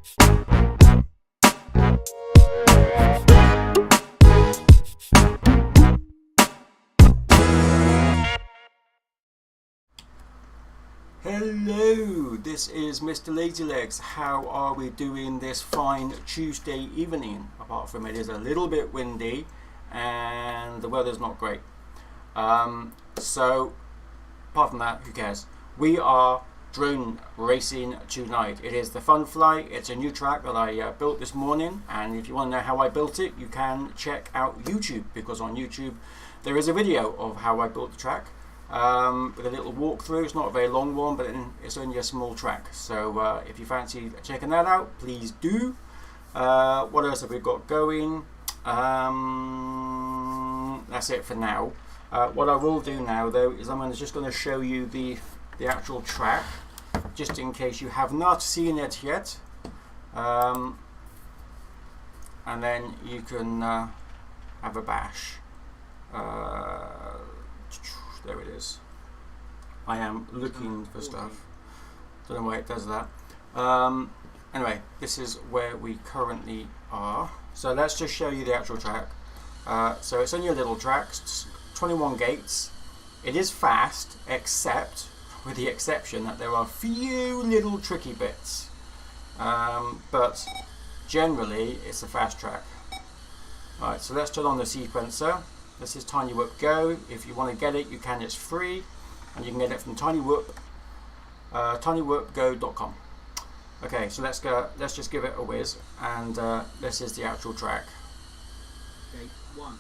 Hello, this is Mr. Lazylegs. How are we doing this fine Tuesday evening? Apart from it is a little bit windy and the weather's not great. So, apart from that, who cares? We are drone racing tonight. It is the Fun Fly. It's a new track that I built this morning, and if you want to know how I built it, you can check out YouTube, because on YouTube there is a video of how I built the track. With a little walkthrough. It's not a very long one, but it's only a small track, so if you fancy checking that out, please do. What else have we got going? That's it for now. What I will do now though is I'm just going to show you the actual track, just in case you have not seen it yet, and then you can have a bash. There it is. I am looking for stuff. Don't know why it does that. Anyway, this is where we currently are. So let's just show you the actual track. So it's only a little track, 21 gates. It is fast, except, with the exception that there are a few little tricky bits. But generally, it's a fast track. Alright, so let's turn on the sequencer. This is Tiny Whoop Go. If you want to get it, you can. It's free, and you can get it from tinywhoopgo.com. Okay, so let's go. Let's just give it a whiz, and this is the actual track. Gate 1.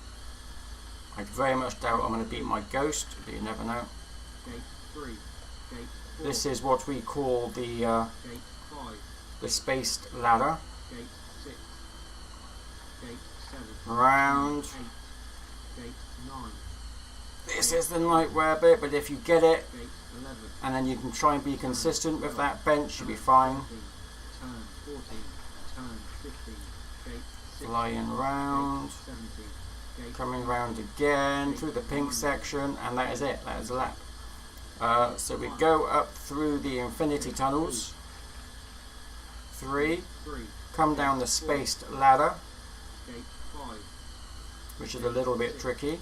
I very much doubt I'm going to beat my ghost, but you never know. Gate 3. Gate 4. This is what we call the Gate 5. the spaced ladder. Gate 6. Gate 7. Round. 8. Gate 9. This is the nightmare bit, but if you get it, Gate 11. and then you can try and be consistent with that bench, you'll be fine. 13, turn 14, turn 15, gate 16, Flying round, gate 17, gate coming round again through the pink section, and that is it. That is a lap. So we go up through the infinity tunnels. 3. 3, Come down the spaced ladder, gate 5, which is a little bit tricky.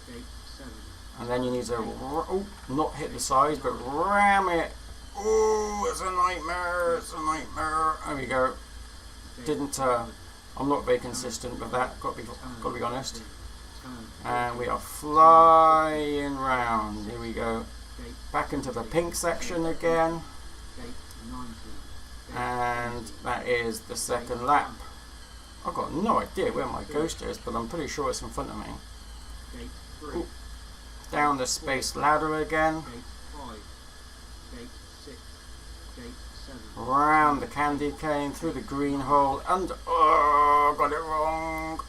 gate 7, And then you need to not hit the sides, but ram it. Oh, it's a nightmare. It's a nightmare. There we go. Didn't. I'm not very consistent with that. Got to be honest. And we are flying round. Here we go. Back into the pink section again. gate 19, And that is the second lap. I've got no idea where my ghost is, but I'm pretty sure it's in front of me. gate 3, Down the spaced ladder again. gate 5, gate 6, gate 7, Round the candy cane, through the green hole, and oh, got it wrong.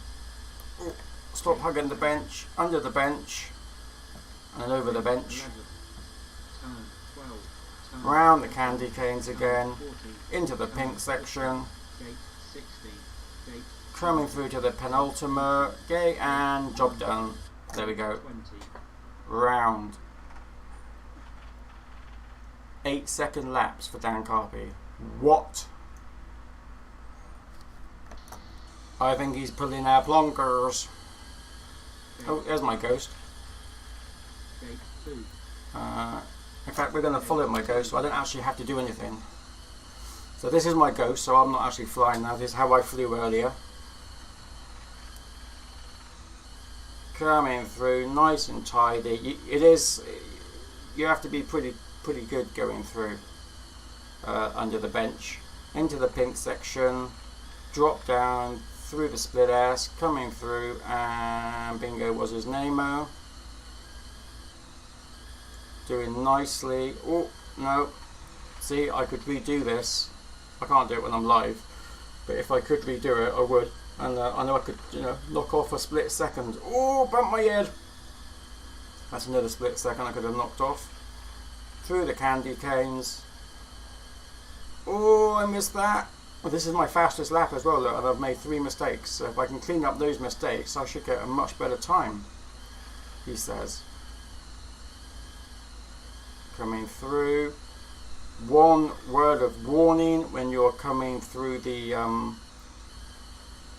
Oh, stop hugging the bench, under the bench, and over the bench. 11, turn 12, turn Round the candy canes again, 14, into the pink section, gate 16, gate coming through to the penultimate gate, and job done. There we go. 20, Round. 8-second laps for Dan Carpy. What? I think he's pulling our plonkers. Oh, there's my ghost. gate 2, In fact, we're going to follow my ghost, so I don't actually have to do anything. So this is my ghost, so I'm not actually flying now. This is how I flew earlier. Coming through nice and tidy. You have to be pretty good going through under the bench, into the pink section, drop down through the split ass, coming through, and bingo was his name-o. Doing nicely. Oh no, see, I could redo this. I can't do it when I'm live, but if I could redo it, I would. And I know I could, knock off a split second. Oh, bump my head. That's another split second I could have knocked off. Through the candy canes. Oh, I missed that. Well, this is my fastest lap as well, look, and I've made 3 mistakes. So if I can clean up those mistakes, I should get a much better time, he says. Coming through. one word of warning when you're coming through the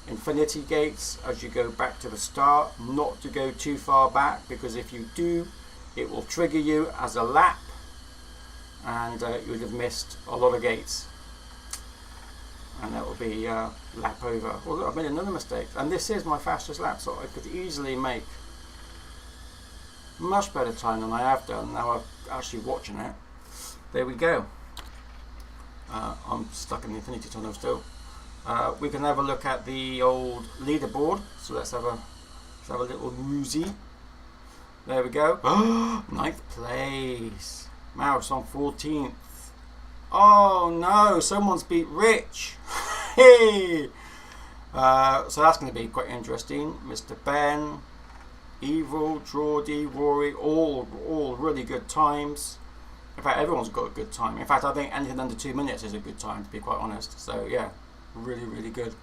infinity gates as you go back to the start, not to go too far back, because if you do, it will trigger you as a lap, and you would have missed a lot of gates, and that will be lap over. Oh look, I've made another mistake, and this is my fastest lap, so I could easily make much better time than I have done. Now I'm actually watching it. There we go. I'm stuck in the infinity tunnel still. We can have a look at the old leaderboard. So let's have a little woozy. There we go. Ninth place. Mouse on 14th. Oh no, someone's beat Rich. Hey. So that's going to be quite interesting. Mr. Ben, Evil, Geordie, Rory, all really good times. In fact, everyone's got a good time. In fact, I think anything under 2 minutes is a good time, to be quite honest. So yeah, really, really good.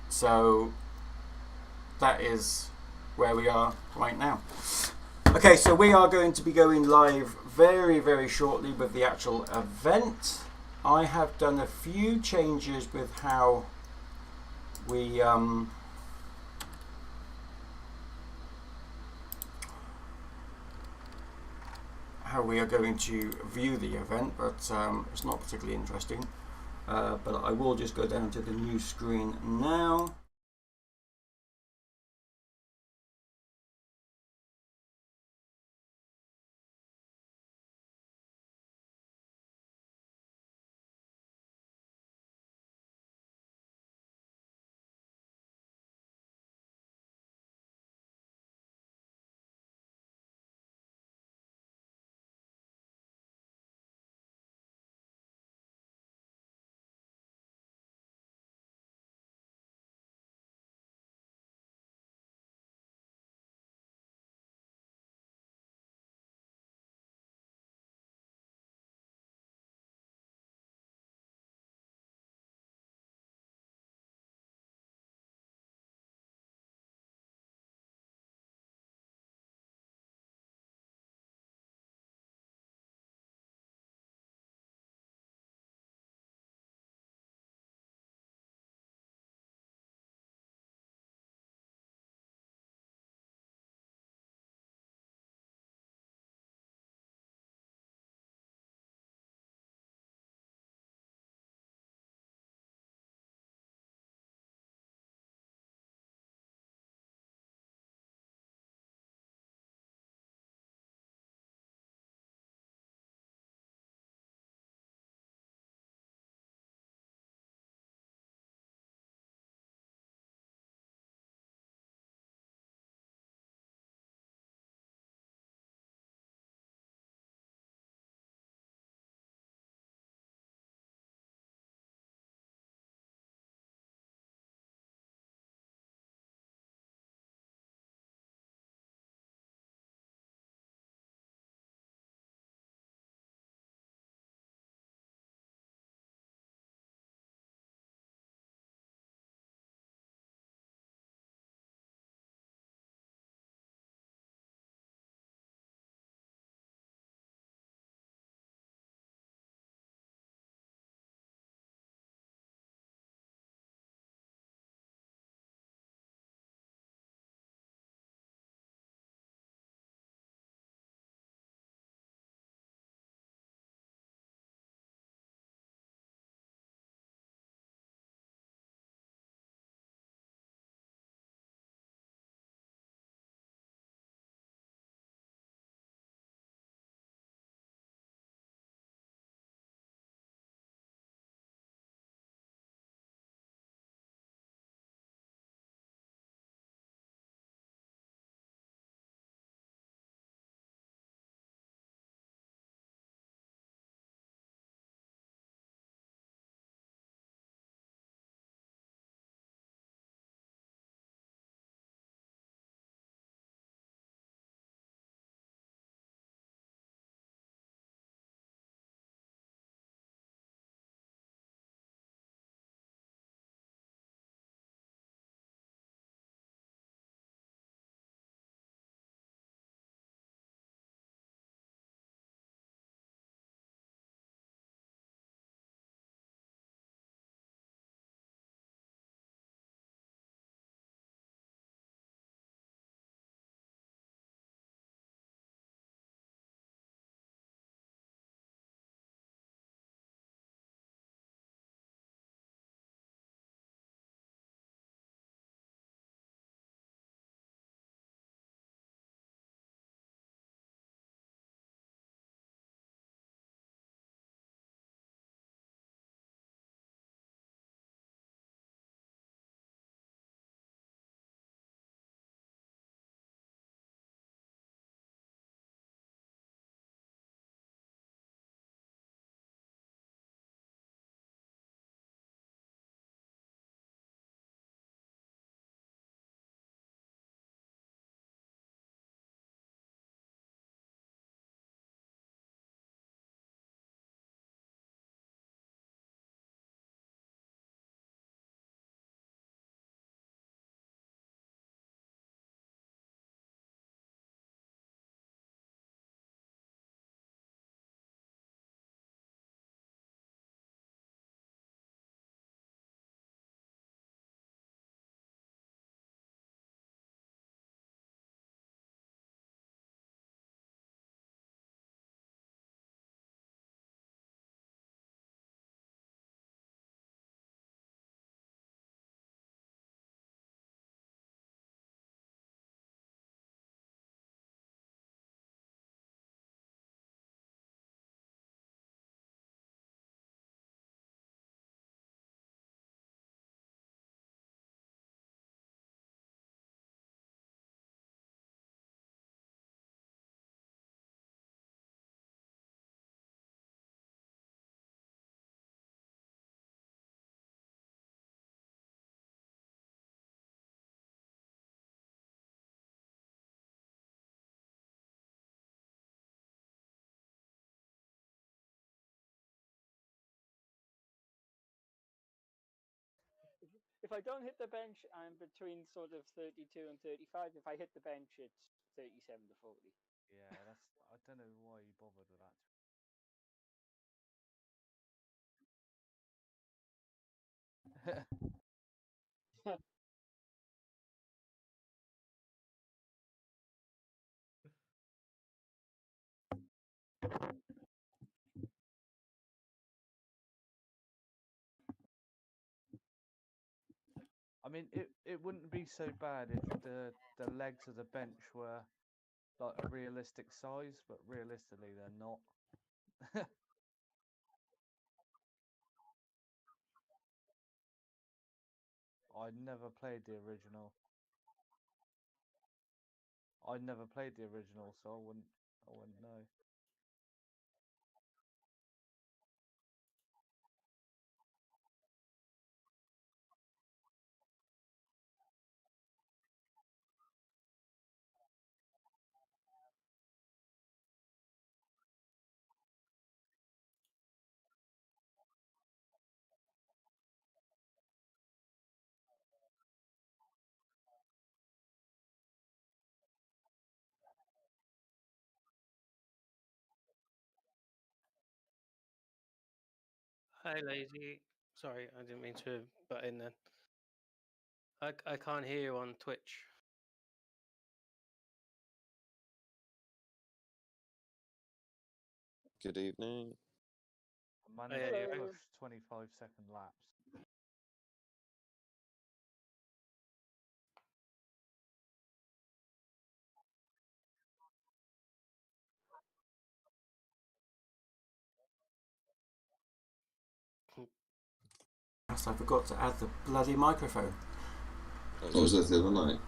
So that is where we are right now. Okay, so we are going to be going live very, very shortly with the actual event. I have done a few changes with how we are going to view the event, but it's not particularly interesting. But I will just go down to the new screen now. I don't hit the bench, I'm between sort of 32 and 35. If I hit the bench, it's 37 to 40. Yeah, I don't know why you bothered with that. I mean, it wouldn't be so bad if the legs of the bench were like a realistic size, but realistically they're not. I never played the original. I never played the original, so I wouldn't know. Hi, LaZy. Sorry, I didn't mean to butt in then. I can't hear you on Twitch. Good evening. I managed yeah, to Hello. push 25-second laps. I forgot to add the bloody microphone. Oh, was that the other night?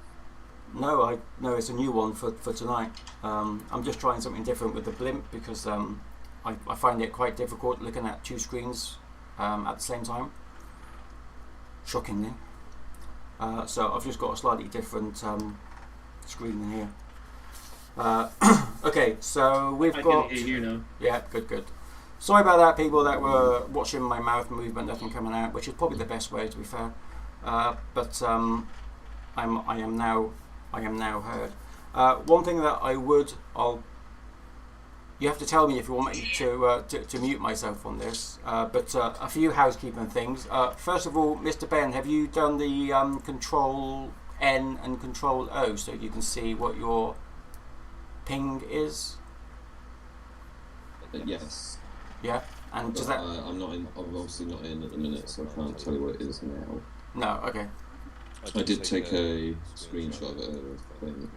No, it's a new one for tonight. I'm just trying something different with the blimp because I find it quite difficult looking at two screens at the same time. Shockingly. So I've just got a slightly different screen in here. Okay, so we've got... I can hear you now. Yeah, good. Sorry about that, people that were watching my mouth movement, nothing coming out, which is probably the best way, to be fair. But I am now heard. One thing that you have to tell me if you want me to mute myself on this. But a few housekeeping things. First of all, Mr. Ben, have you done the Control N and Control O so you can see what your ping is? Yes. Yeah. And does that? I'm not in. I'm obviously not in at the minute, so I can't tell you what it is now. No. Okay. I did take a screenshot of it.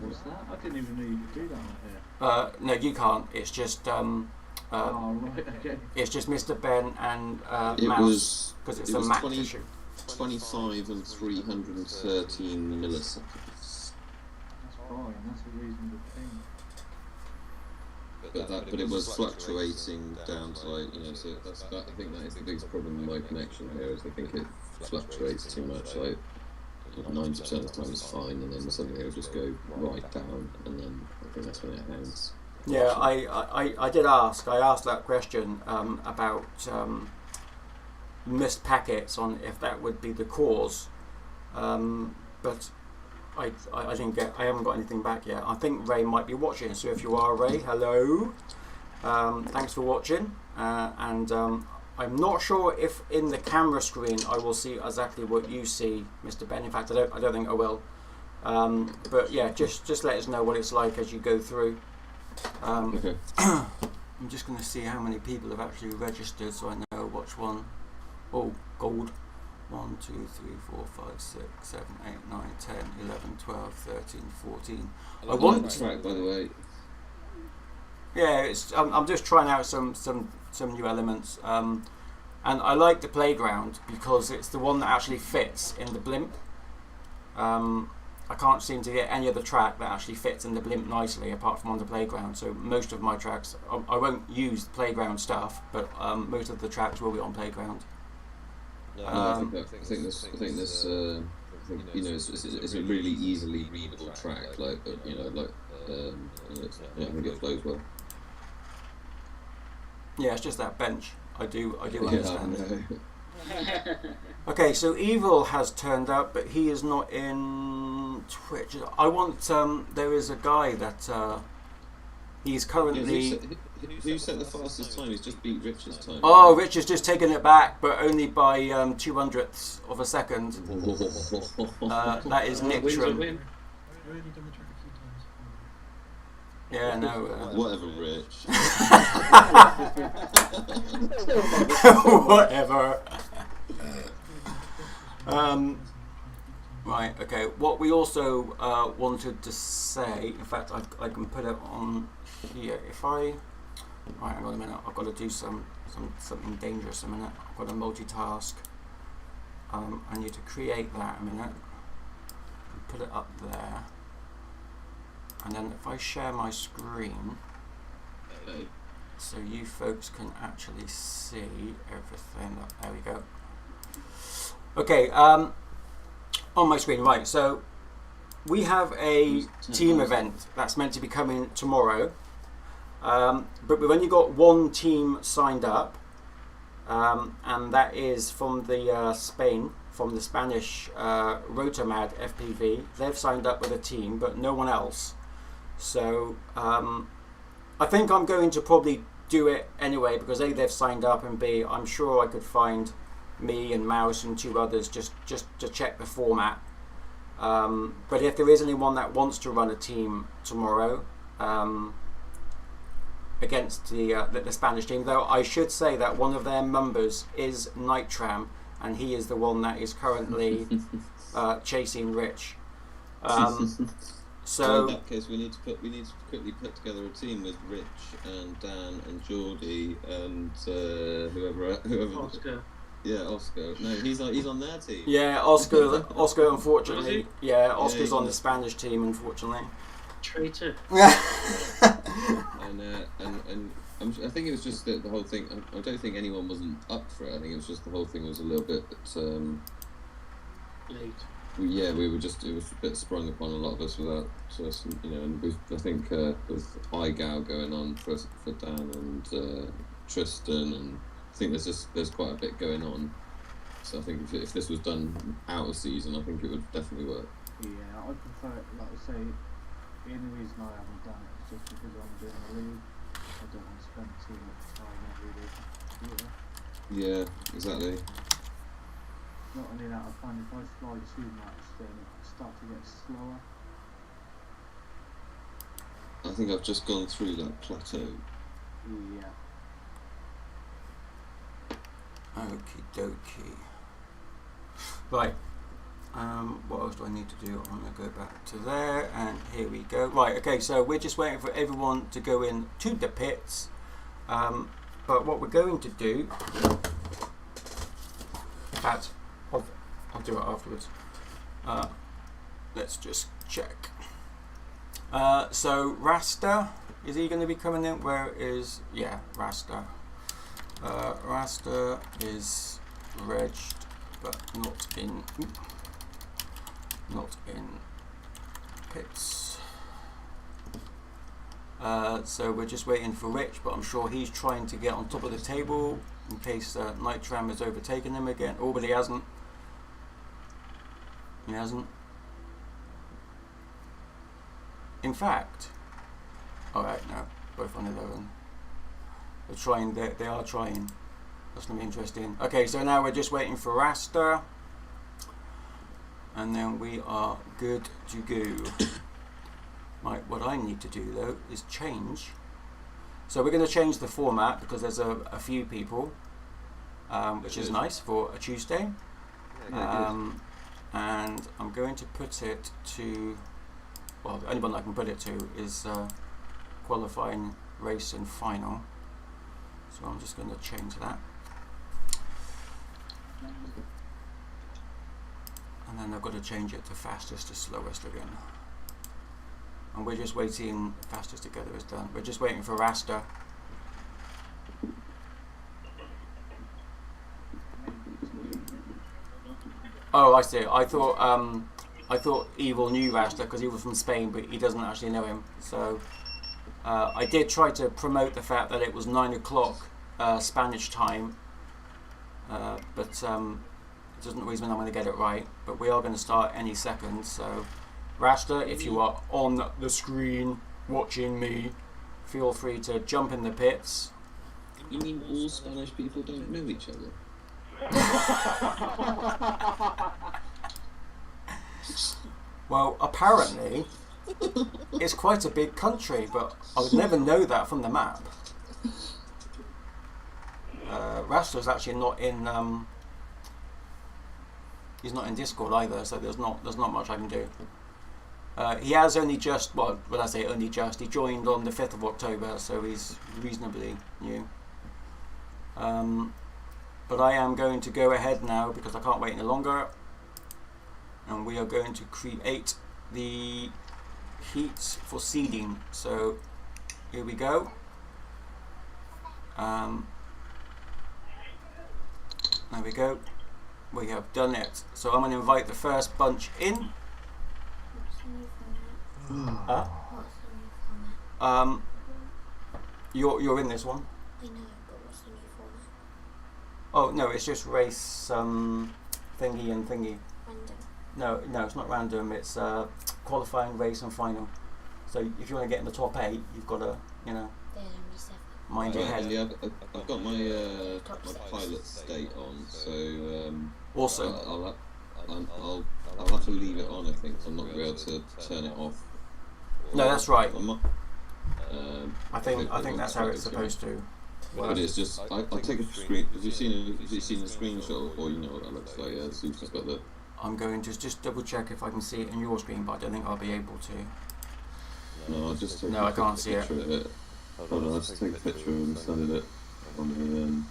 What's that? I didn't even know you could do that on here. No, you can't. It's just Oh, right, okay. it's just Mr. Ben and It Mouse was because it's it a was Mac 20 issue. 25 and 313 milliseconds. That's fine. That's a reasonable thing. But it was fluctuating down to so I think that is the biggest problem with my connection here is I think it fluctuates too much. Like 90% of the time it's fine, and then suddenly it'll just go right down, and then I think that's when it hangs. Yeah, I did ask. I asked that question about missed packets on if that would be the cause, but I didn't get. I haven't got anything back yet. I think Ray might be watching. So if you are Ray, hello. Thanks for watching. And I'm not sure if in the camera screen I will see exactly what you see, Mr. Ben. In fact, I don't think I will. But yeah, just let us know what it's like as you go through. Okay. I'm just going to see how many people have actually registered, so I know which one. Oh, gold. 1, 2, 3, 4, 5, 6, 7, 8, 9, 10, 11, 12, 13, 14. I want the track, by the way. Yeah, I'm just trying out some new elements, and I like the playground because it's the one that actually fits in the blimp. I can't seem to get any other track that actually fits in the blimp nicely apart from on the playground. So most of my tracks, I won't use playground stuff, but most of the tracks will be on playground. I think this it's a really easily readable track, I think it flows well. Yeah, it's just that bench. I do understand it. Okay, so Evil has turned up, but he is not in Twitch. I want. There is a guy that he's currently. Who set the fastest time? He's just beat Rich's time. Oh, Rich has just taken it back, but only by 200ths of a second. That is Win's a Nickram. win. Yeah, no. Whatever, Rich. Whatever. Right, okay. What we also wanted to say, in fact, I can put it on here. If I, right, hang on a minute. I've got to do something dangerous a minute. I've got to multitask. I need to create that a minute. And put it up there. And then if I share my screen, so you folks can actually see everything. There we go. Okay, on my screen, right, so we have a team event that's meant to be coming tomorrow, but we've only got one team signed up, and that is from the Spain, from the Spanish Rotomad FPV. They've signed up with a team, but no one else. So I think I'm going to probably do it anyway, because A, they've signed up, and B, I'm sure I could find me and Mouse and 2 others just to check the format. But if there is anyone that wants to run a team tomorrow against the Spanish team, though I should say that one of their members is Nitram, and he is the one that is currently chasing Rich. So So in that case, we need to quickly put together a team with Rich and Dan and Geordie and whoever. Oscar. Yeah, Oscar. No, he's on their team. yeah, Oscar unfortunately, yeah, Oscar's he's on on the the- Spanish team, unfortunately. Traitor. And I think it was just that the whole thing. I don't think anyone wasn't up for it. I think it was just the whole thing was a little bit. Late. We were just. It was a bit sprung upon a lot of us without us, And I think with iGao going on for Dan and Tristan, and I think there's quite a bit going on. So I think if this was done out of season, I think it would definitely work. Yeah, I prefer it, like I say, the only reason I haven't done it is just because I'm doing a league. I don't want to spend too much time every week. Yeah, exactly. Not only that, I find if I fly too much, then I start to get slower. I think I've just gone through that plateau. Yeah. Okie dokie. Right. What else do I need to do? I'm going to go back to there, and here we go. Right, okay, so we're just waiting for everyone to go in to the pits. But what we're going to do, I'll do it afterwards. Let's just check. So Rasta, is he going to be coming in? Where is, yeah, Rasta. Rasta is regged, but not in pits. So we're just waiting for Rich, but I'm sure he's trying to get on top of the table in case Nitram has overtaken him again. Oh, but he hasn't. He hasn't. In fact, alright, no, both on 11. They're trying. They are trying. That's gonna be interesting. Okay, so now we're just waiting for Rasta, and then we are good to go. Right, what I need to do though is change. So we're going to change the format because there's a few people, which is nice for a Tuesday. And I'm going to put it to, well, the only one I can put it to is qualifying race and final. So I'm just going to change that. And then I've got to change it to fastest to slowest again. And we're just waiting, fastest together is done. We're just waiting for Rasta. Oh, I see. I thought Evil knew Rasta because he was from Spain, but he doesn't actually know him. So I did try to promote the fact that it was 9 o'clock Spanish time, but doesn't always mean I'm going to get it right, but we are going to start any second. So, Rasta, if you are on the screen watching me, feel free to jump in the pits. You mean all Spanish people don't know each other? Well, apparently, it's quite a big country, but I would never know that from the map. Rasta's actually not in. He's not in Discord either, so there's not much I can do. He has only just, well, when I say only just, he joined on the 5th of October, so he's reasonably new. But I am going to go ahead now because I can't wait any longer, and we are going to create the heats for seeding. So here we go. There we go. We have done it. So I'm going to invite the first bunch in. What's the new format? What's the new format? You're in this one. I know, but what's the new format? Oh no, it's just race thingy and thingy. Random. No, it's not random. It's qualifying, race, and final. So if you want to get in the top 8, you've got to, There's only 7. mind your head. Yeah, I've got my pilot state on, so Also, I'll have to leave it on. I think I'm not going to be able to turn it off. no, that's right. I'm not, I think that's how it's supposed to. But it's just I take a screen. Have you seen a screenshot, or you know what that looks like? Yeah, Sue's just got the. I'm going to just double check if I can see it in your screen, but I don't think I'll be able to. No, I'll just take No, I can't see it. Of it. Hold on, I'll just take a picture and send it on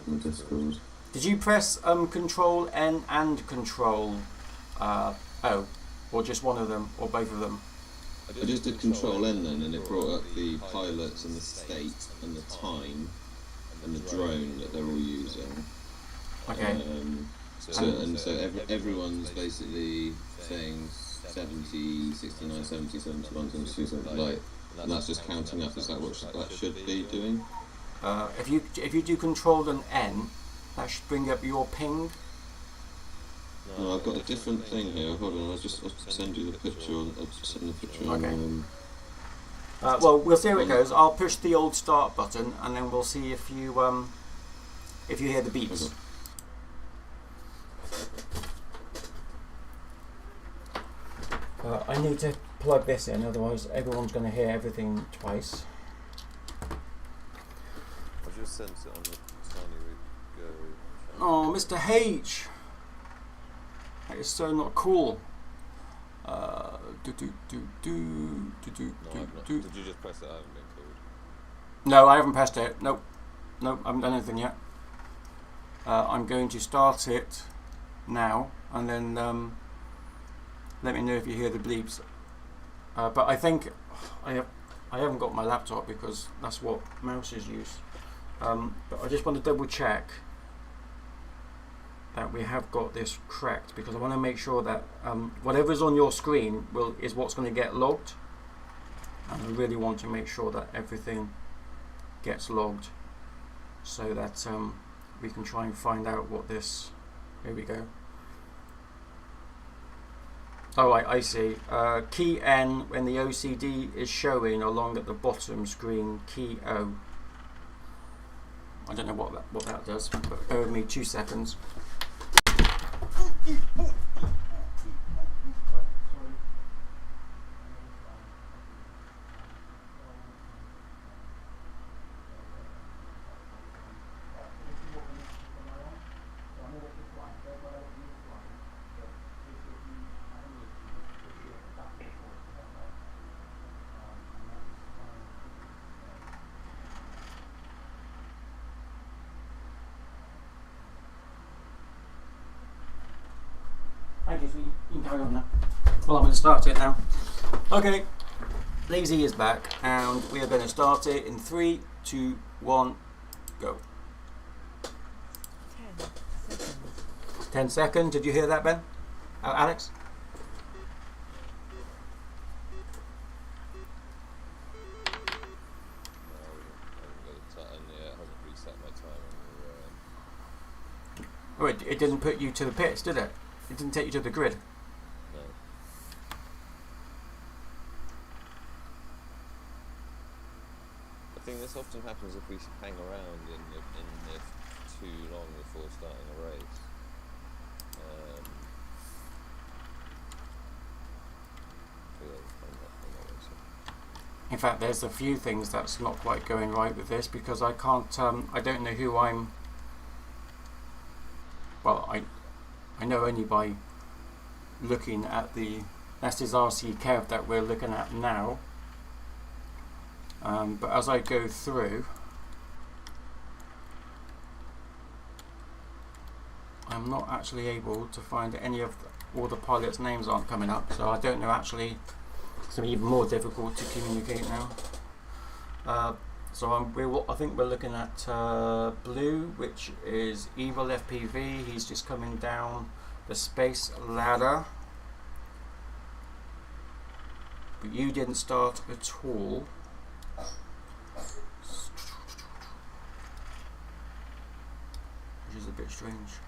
the Discord. Did you press Control N and Control O, or just one of them, or both of them? I just did Control N then, and it brought up the pilots and the state and the time and the drone that they're all using. Okay. So everyone's basically saying 70, 69, 70, 71, 72, something like. And that's just counting up. Is that what that should be doing? If you do Control and N, that should bring up your ping. No, I've got a different thing here. Hold on, I'll send you the picture. I'll send the picture. Okay. On, Well, we'll see how it goes. I'll push the old start button, and then we'll see if you hear the beeps. I need to plug this in, otherwise everyone's going to hear everything twice. I've just sent it on the Tiny Go. Oh, Mr. H! That is so not cool. No, I've not. Did you just press it? I haven't been called. No, I haven't pressed it. Nope, I haven't done anything yet. I'm going to start it now, and then let me know if you hear the bleeps. But I think I haven't got my laptop because that's what mouses use. But I just want to double check that we have got this correct, because I want to make sure that whatever's on your screen is what's going to get logged, and I really want to make sure that everything gets logged so that we can try and find out what this. Here we go. Oh, I see. Key N when the OCD is showing along at the bottom screen. Key O. I don't know what that does, but bear with me 2 seconds. Thank you, sweetie. You can carry on now. Well, I'm going to start it now. Okay, LaZy is back, and we are going to start it in 3, 2, 1, go. 10 seconds. Did you hear that, Ben? Alex? Oh, it didn't put you to the pits, did it? It didn't take you to the grid. No. I think this often happens if we hang around in if too long before starting a race. In fact, there's a few things that's not quite going right with this because I can't. I don't know who I'm. Well, I know only by looking at the. That's this RC Kev that we're looking at now. But as I go through, I'm not actually able to find any of all the pilots' names aren't coming up, so I don't know actually. It's going to be even more difficult to communicate now. So I think we're looking at Blue, which is Evil FPV. He's just coming down the space ladder. But you didn't start at all. Which is a bit strange.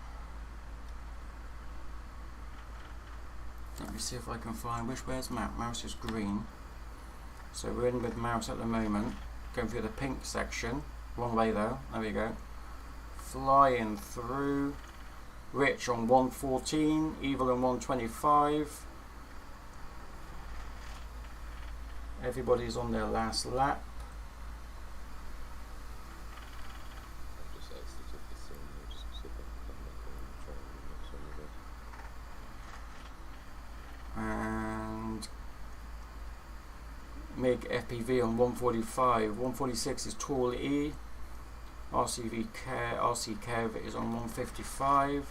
Let me see if I can find where's Mouse. Mouse is green. So we're in with Mouse at the moment. Going through the pink section. Wrong way though. There we go. Flying through. Rich on 114. Evil on 125. Everybody's on their last lap. And MiG FPV on 145. 146 is Tall E. RC Kev is on 155.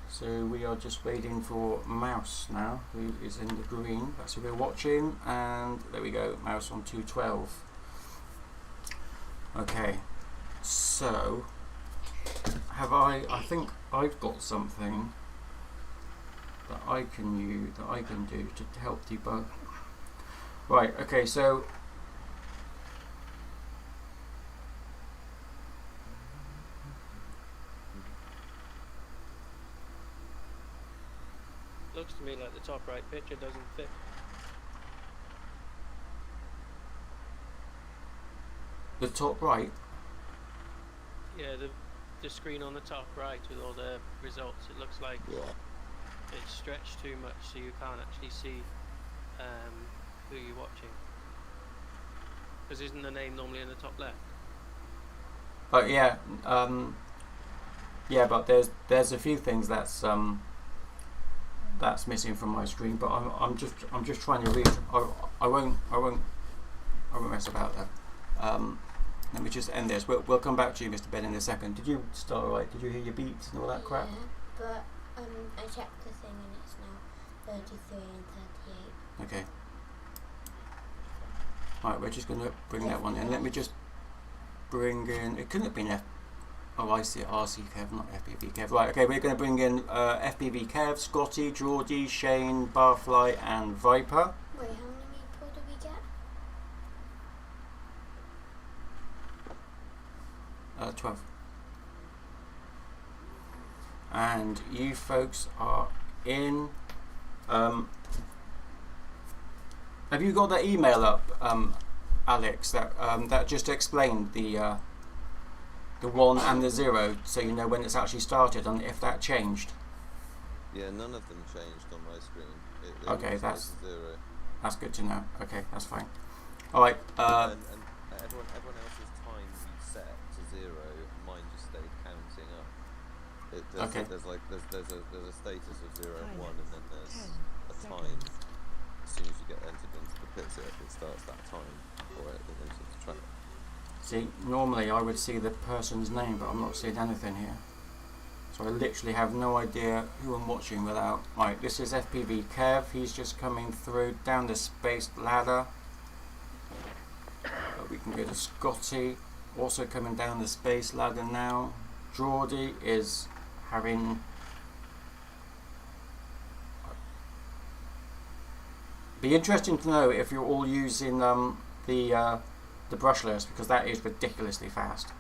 So we are just waiting for Mouse now, who is in the green. That's who we're watching. And there we go, Mouse on 212. Okay, so I think I've got something that I can do to help debug. Right, okay, so Looks to me like the top right picture doesn't fit. the top right. Yeah, the screen on the top right with all the results, it looks like it's stretched too much, so you can't actually see who you're watching. Because isn't the name normally in the top left? But yeah, yeah, but there's a few things that's missing from my screen. But I'm just trying to read. I won't mess about that. Let me just end this. We'll come back to you, Mr. Ben, in a second. Did you start all right? Did you hear your beeps and all that crap? Yeah, but I checked the thing and it's now 33 and 38. Okay. Right, we're just going to bring that one in. Let me just bring in. It couldn't have been Oh, I see. RC Kev, not FPV Kev. Right. Okay, we're going to bring in FPV Kev, Scotty, Geordie, Shane, Barfly, and Viper. Wait, how many people do we get? 12. And you folks are in. Have you got that email up, Alex? That just explained the 1 and the 0, so you know when it's actually started and if that changed. Yeah, none of them changed on my screen. It Okay, was that's 0. that's good to know. Okay, that's fine. All right. And everyone else's time reset to 0. Mine just stayed counting up. Okay. There's a status of 0 and 1, and then there's a time. As soon as you get entered into the pits, it starts that time, or it enters the track. See, normally I would see the person's name, but I'm not seeing anything here. So I literally have no idea who I'm watching without. Right, this is FPV Kev. He's just coming through down the space ladder. We can go to Scotty, also coming down the space ladder now. Geordie is having. Be interesting to know if you're all using the brushless, because that is ridiculously fast.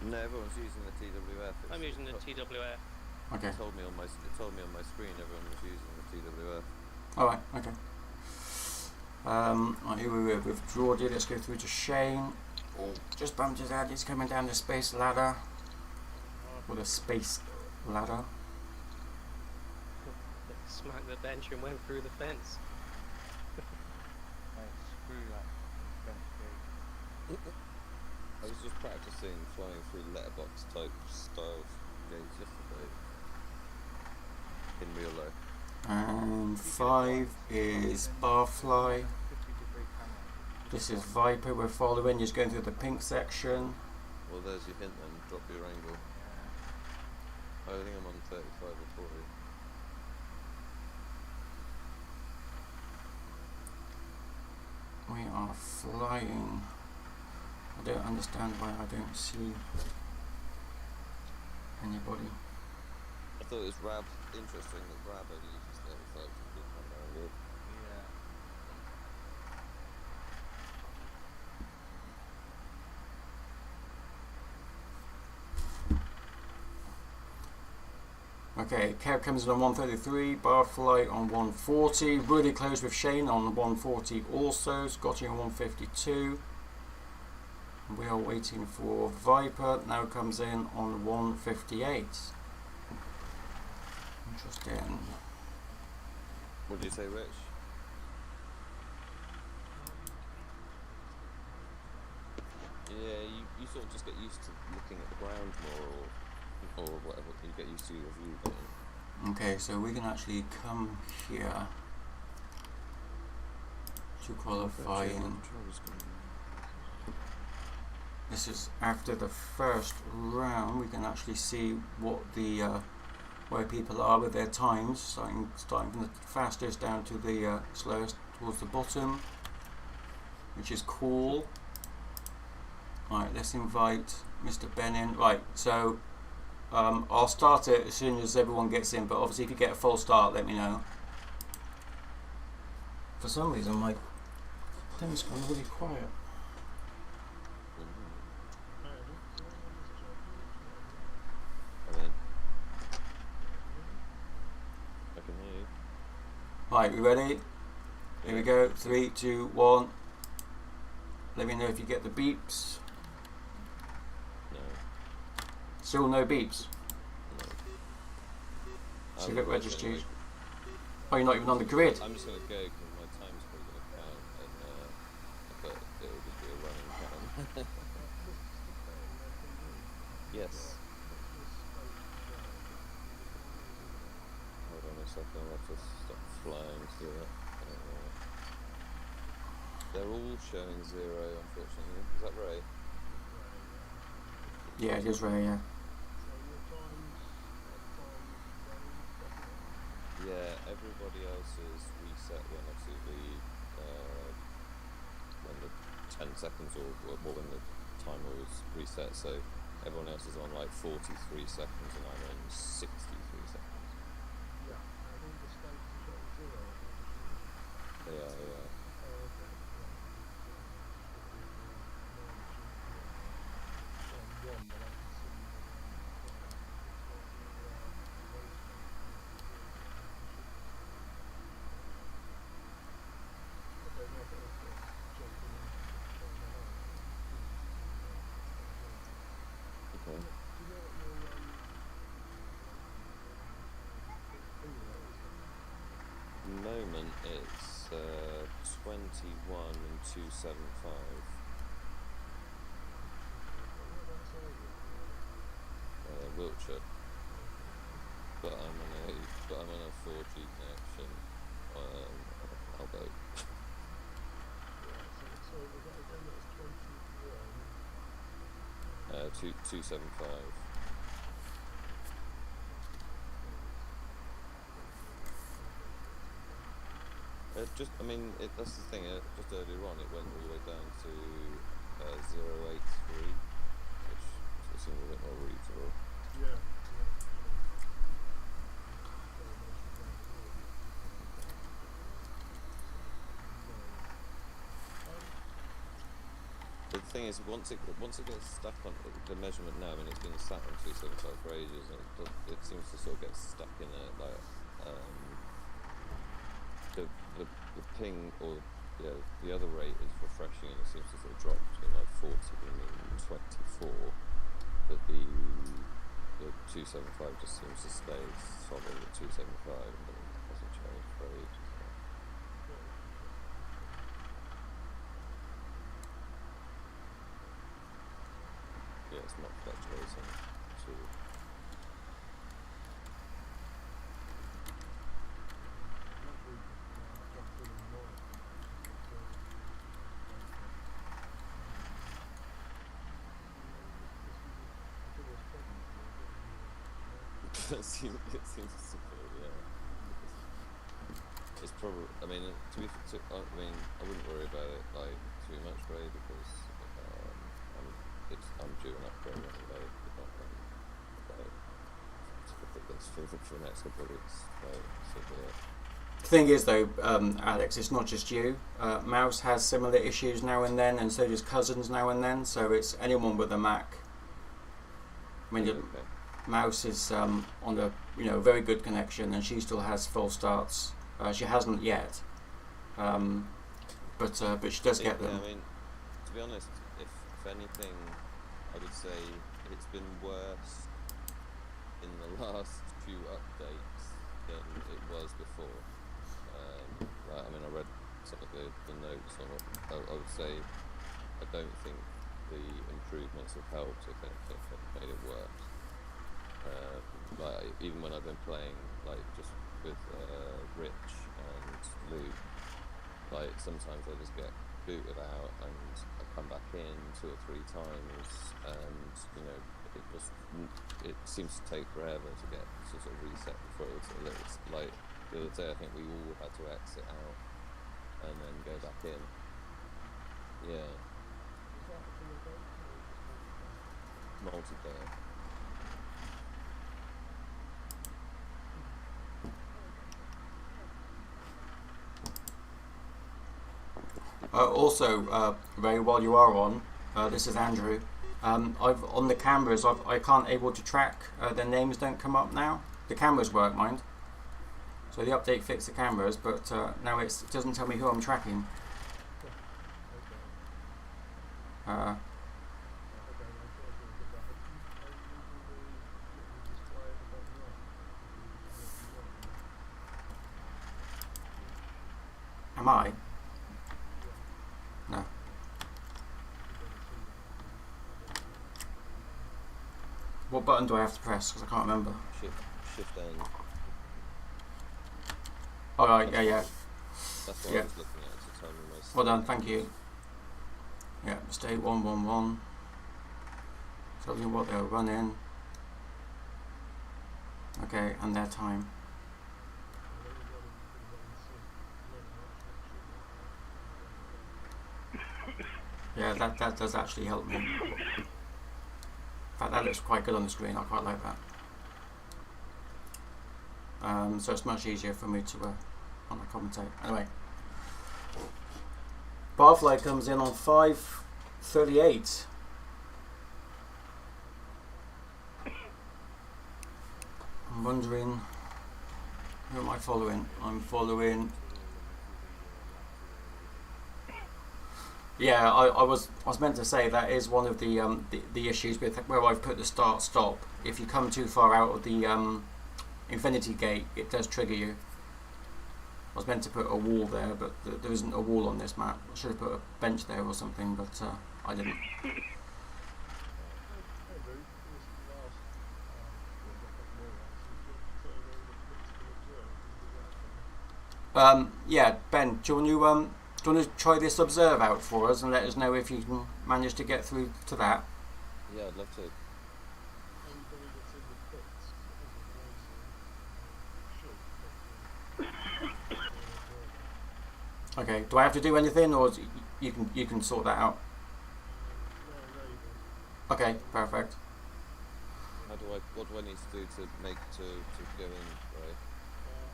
No, everyone's using the TWF. I'm using the TWF. Okay. It told me on my screen everyone was using the TWF. All right. Okay. Right, here we were with Geordie. Let's go through to Shane. Oh, just bumped his head. He's coming down the space ladder. Or the space ladder. Smacked the bench and went through the fence. Mate, screw that bench gate. I was just practicing flying through letterbox type style gates yesterday in real life. And 5 is Barfly. 50-degree camera. This is Viper. We're following. Just going through the pink section. Well, there's your hint then. Drop your angle. I think I'm on 35 or 40. We are flying. I don't understand why I don't see anybody. I thought it was interesting that Rab only uses 35 degree camera angle. Yeah. Okay, Kev comes in on 133, Barfly on 140, really close with Shane on 140 also, Scotty on 152. We are waiting for Viper, now comes in on 158. Interesting. What did you say, Rich? Yeah, you sort of just get used to looking at the ground more, or whatever. You get used to your view, don't you? Okay, so we can actually come here to qualify in. This is after the first round. We can actually see what the where people are with their times, starting from the fastest down to the slowest towards the bottom, which is cool. Right, let's invite Mr. Ben in. Right, so I'll start it as soon as everyone gets in, but obviously if you get a full start, let me know. For some reason my thing's gone really quiet. I'm in. I can hear you. Right, we ready? Here we go. 3, 2, 1. Let me know if you get the beeps. No. Still no beeps. No. So you got registered. Oh, you're not even on the grid. I'm just going to go because my time's probably going to count, and but it will just be a running count. Yes. Hold on a second, I'll have to stop flying to do it. They're all showing 0, unfortunately. Is that right? Yeah, it is right, yeah. Yeah, everybody else is reset when obviously when the 10 seconds or when the timer was reset, so everyone else is on like 43 seconds and I'm on 63 seconds. Yeah, I think the stakes are at 0. They are, yeah. Okay. Moment it's 21 and 275. Wiltshire. But I'm on a 4G connection. Albo. So again, that's 21. 275. That's the thing. Just earlier on, it went all the way down to 083, which seemed a bit more reasonable. Yeah. thing is, once it gets stuck on the measurement now, I mean, it's been sat on 275 for ages, and it seems to sort of get stuck in a like the ping or the other rate is refreshing, and it seems to sort of drop between like 40 and 24, but the 275 just seems to stay solid at 275, and it hasn't changed for ages. Yeah, it's not fluctuating too. It seems simple, yeah. It's probably. I mean, I wouldn't worry about it like too much, Ray, because I'm due an upgrade anyway. For the next couple of weeks, so The thing is, though, Alex, it's not just you. Mouse has similar issues now and then, and so does Cousins now and then. So it's anyone with a Mac. I mean, Mouse is on a very good connection, and she still has full starts. She hasn't yet, but she does get them. I mean, to be honest, if anything, I would say it's been worse in the last few updates than it was before. I mean, I read some of the notes on it. I would say I don't think the improvements have helped. If anything, have made it worse. Like even when I've been playing, like just with Rich and Luke, like sometimes I just get booted out and I come back in 2 or 3 times, and it seems to take forever to get to sort of reset before it's like the other day I think we all had to exit out and then go back in. Yeah. Multiplayer. Also, Ray, while you are on, this is Andrew. I've on the cameras. I can't able to track. Their names don't come up now. The cameras work, mind. So the update fixed the cameras, but now it doesn't tell me who I'm tracking. Am I? No. What button do I have to press? Because I can't remember. Shift N. Oh right, yeah. That's what I was looking at to tell me my state. Well done, thank you. Yeah, state 111. Tells you what they're running. Okay, and their time. Yeah, that does actually help me. In fact, that looks quite good on the screen. I quite like that. So it's much easier for me to commentate. Anyway, Barfly comes in on 5:38. I'm wondering, who am I following? I'm following. Yeah, I was meant to say that is one of the issues with where I've put the start stop. If you come too far out of the infinity gate, it does trigger you. I was meant to put a wall there, but there isn't a wall on this map. I should have put a bench there or something, but I didn't. Yeah, Ben, do you want to try this observe out for us and let us know if you can manage to get through to that? Yeah, I'd love to. Okay, do I have to do anything, or you can sort that out? Okay, perfect. What do I need to do to go in, right?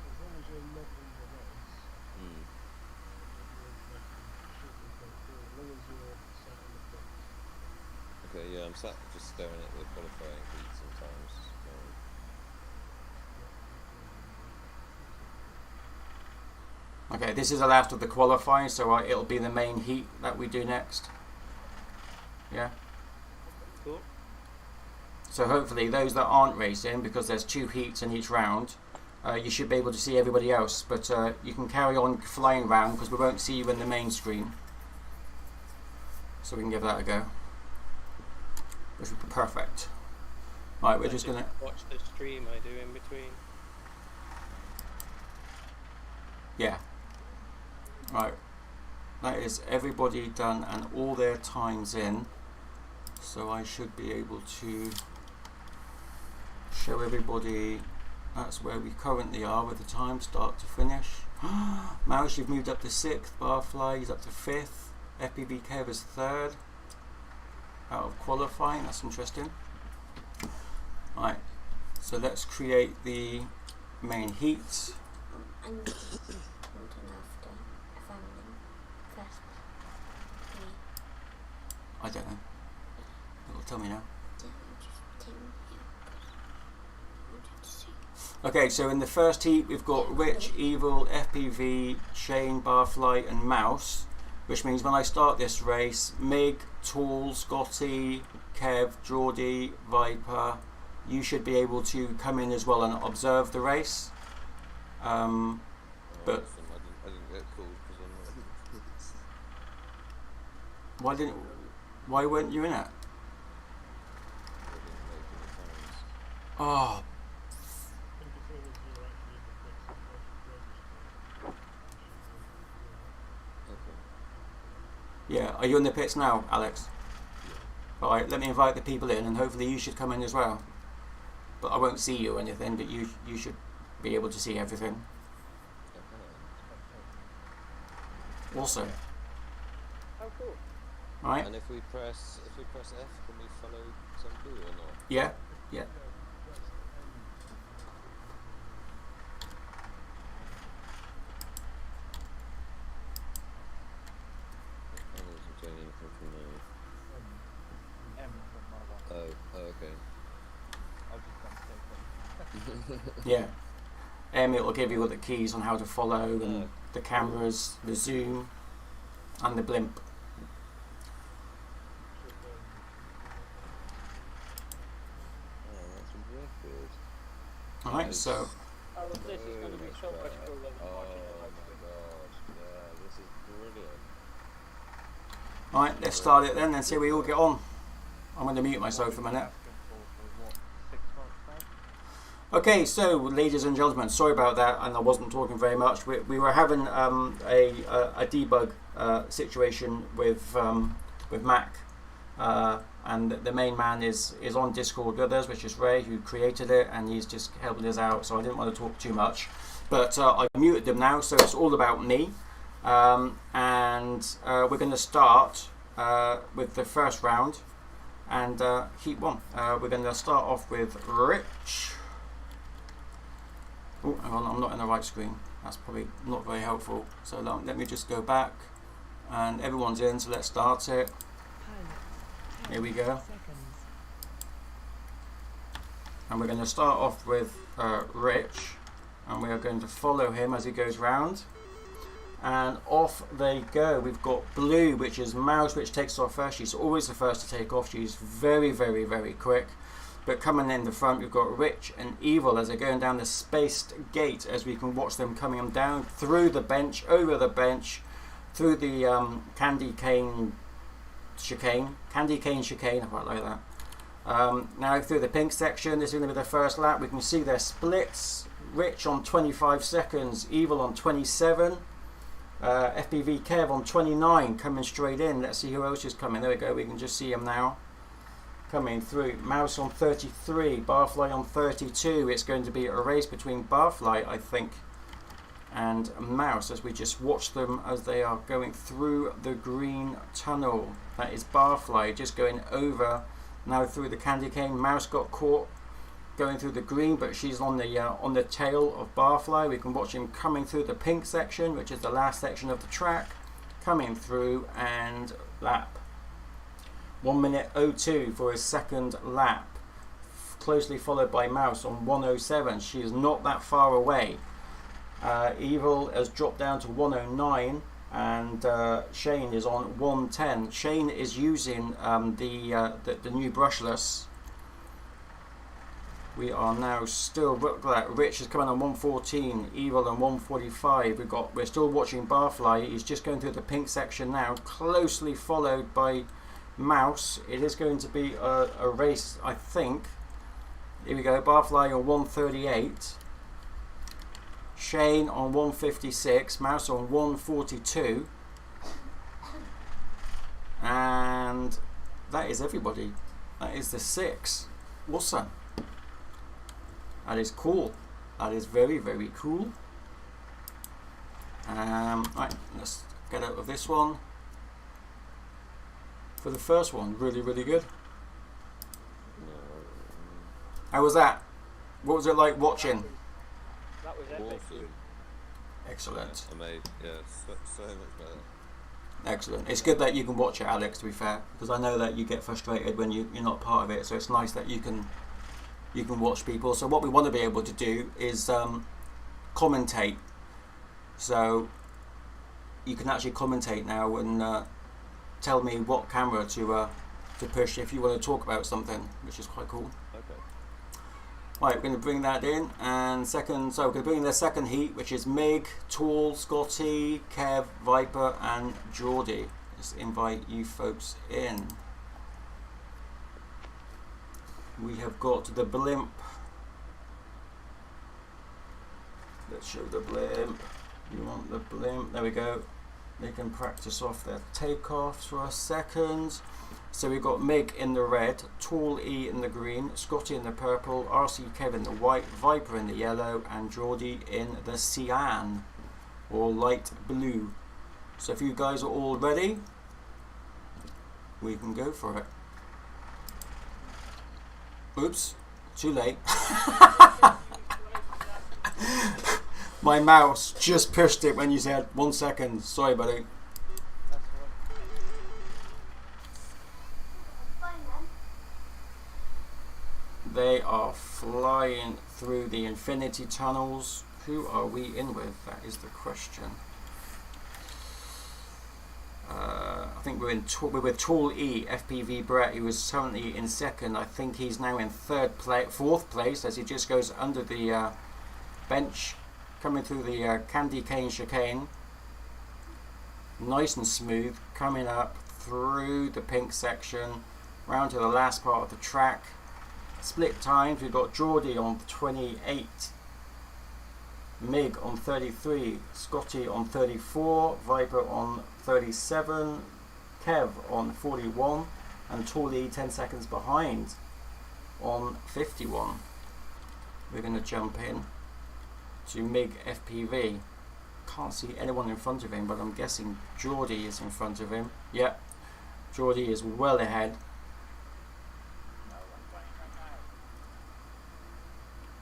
As long as you're leveling the legs, as long as you're sat on the fence. I'm sat just staring at the qualifying heat sometimes. Okay, this is the last of the qualifying, so it'll be the main heat that we do next. Yeah. Cool. So hopefully those that aren't racing, because there's 2 heats in each round, you should be able to see everybody else. But you can carry on flying around because we won't see you in the main screen. So we can give that a go. Which would be perfect. Right, we're just gonna watch the stream I do in between. Yeah. Right. That is everybody done and all their times in. So I should be able to show everybody that's where we currently are with the time start to finish. Mouse, you've moved up to 6th, Barfly is up to 5th, FPV Kev is 3rd out of qualifying. That's interesting. Right, so let's create the main heat. And want to know if I'm in first. I don't know. It'll tell me now. Okay, so in the first heat we've got Rich, Evil, FPV, Shane, Barfly and Mouse, which means when I start this race, Mig, Tool, Scotty, Kev, Geordie, Viper, you should be able to come in as well and observe the race. But I didn't get called because I'm not. why weren't you in it? Oh, yeah. Are you in the pits now, Alex? Alright, let me invite the people in and hopefully you should come in as well. But I won't see you or anything, but you should be able to see everything. Also. Oh, cool. Right? And if we press F, can we follow somebody or not? Yeah, yeah. Oh, okay. Yeah. It will give you all the keys on how to follow and the cameras, the zoom and the blimp. That's wicked. Alright, so Oh, this is going to be so much cooler than Oh watching it my on my screen. gosh, yeah, this is brilliant. alright, let's start it then and see how we all get on. I'm going to mute myself for a minute. Okay, so ladies and gentlemen, sorry about that, and I wasn't talking very much. We were having a debug situation with Mac, and the main man is on Discord with us, which is Ray, who created it, and he's just helping us out. So I didn't want to talk too much, but I muted them now, so it's all about me, and we're going to start with the first round and heat 1. We're going to start off with Rich. Oh, hang on, I'm not in the right screen. That's probably not very helpful. So let me just go back. And everyone's in, so let's start it. Here we go. And we're going to start off with Rich. And we are going to follow him as he goes round. And off they go. We've got Blue, which is Mouse, which takes off first. She's always the first to take off. She's very, very, very quick. But coming in the front, we've got Rich and Evil as they're going down the spaced gate, as we can watch them coming down through the bench, over the bench, through the candy cane chicane, I quite like that. Now through the pink section, this is going to be the first lap. We can see their splits. Rich on 25 seconds, Evil on 27, FPV Kev on 29, coming straight in. Let's see who else is coming. There we go, we can just see him now. Coming through, Mouse on 33, Barfly on 32. It's going to be a race between Barfly, I think, and Mouse as we just watch them as they are going through the green tunnel. That is Barfly just going over now through the candy cane. Mouse got caught going through the green, but she's on the tail of Barfly. We can watch him coming through the pink section, which is the last section of the track, coming through and lap. 1 minute 02 for his second lap. Closely followed by Mouse on 107. She is not that far away. Evil has dropped down to 109, and Shane is on 110. Shane is using the new brushless. We are now still, look at that, Rich is coming on 114, Evil on 145. We're still watching Barfly. He's just going through the pink section now, closely followed by Mouse. It is going to be a race, I think. Here we go, Barfly on 138, Shane on 156, Mouse on 142, and that is everybody. That is the 6. Awesome. That is cool. That is very, very cool. Right, let's get out of this one. For the first one, really, really good. How was that? What was it like watching? That was epic. Awesome. Excellent. Amazing. Yeah, so much better. Excellent. It's good that you can watch it, Alex, to be fair, because I know that you get frustrated when you're not part of it, so it's nice that you can watch people. So what we want to be able to do is commentate. So you can actually commentate now and tell me what camera to push if you want to talk about something, which is quite cool. Okay. Right, we're going to bring that in, and so we're going to bring in the second heat, which is Mig, Tool, Scotty, Kev, Viper, and Geordie. Let's invite you folks in. We have got the blimp. Let's show the blimp. You want the blimp? There we go. They can practice off their takeoffs for a second. So we've got Mig in the red, Tall E in the green, Scotty in the purple, RC Kev in the white, Viper in the yellow, and Geordie in the cyan, or light blue. So if you guys are all ready, we can go for it. Oops, too late. My mouse just pushed it when you said 1 second. Sorry, buddy. They are flying through the infinity tunnels. Who are we in with? That is the question. I think we're with Tall E, FPV Brett. He was currently in second. I think he's now in fourth place as he just goes under the bench, coming through the candy cane chicane. Nice and smooth, coming up through the pink section, round to the last part of the track. Split times, we've got Geordie on 28, Mig on 33, Scotty on 34, Viper on 37, Kev on 41, and Tally 10 seconds behind on 51. We're going to jump in to Mig FPV. Can't see anyone in front of him, but I'm guessing Geordie is in front of him. Yep, Geordie is well ahead.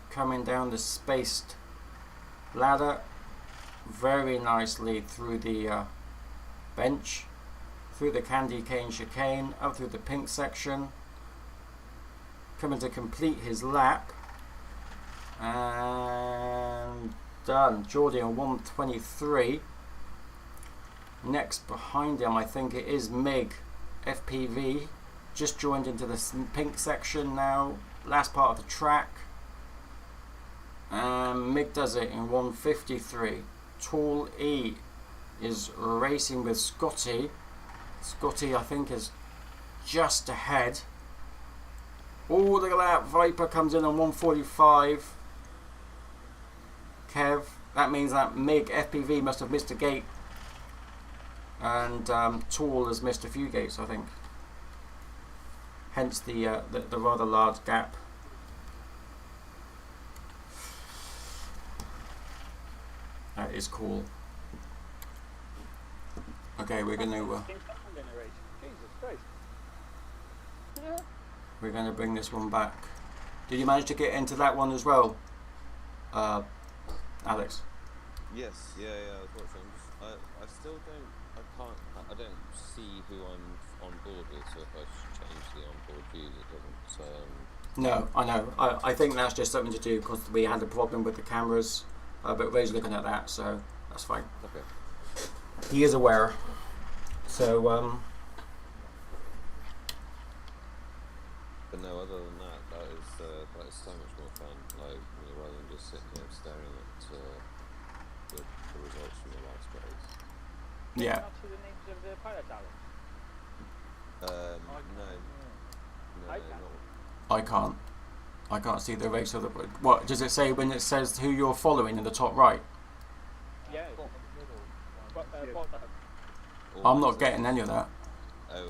Coming down the spaced ladder very nicely through the bench, through the candy cane chicane, up through the pink section, coming to complete his lap, and done. Geordie on 123. Next behind him, I think it is Mig FPV, just joined into the pink section now, last part of the track. Mig does it in 153. Tall E is racing with Scotty. Scotty, I think, is just ahead. Oh, look at that. Viper comes in on 145. Kev, that means that Mig FPV must have missed a gate. And Tall has missed a few gates, I think. Hence the rather large gap. That is cool. Okay, we're going to we're going to bring this one back. Did you manage to get into that one as well, Alex? Yes, yeah, I was watching. I still don't I don't see who I'm on board with, so if I change the onboard views, it doesn't. No, I know. I think that's just something to do because we had a problem with the cameras, but Ray's looking at that, so that's fine. Okay. He is aware. So, But no, other than that, that is so much more fun. Like, rather than just sitting here staring at the results from the last race. yeah. Not to the names of the pilot talents. No, I can. not. I can't see the race of the. What does it say when it says who you're following in the top right? Yeah. Bottom middle. Bottom. I'm not getting any of that. OSS in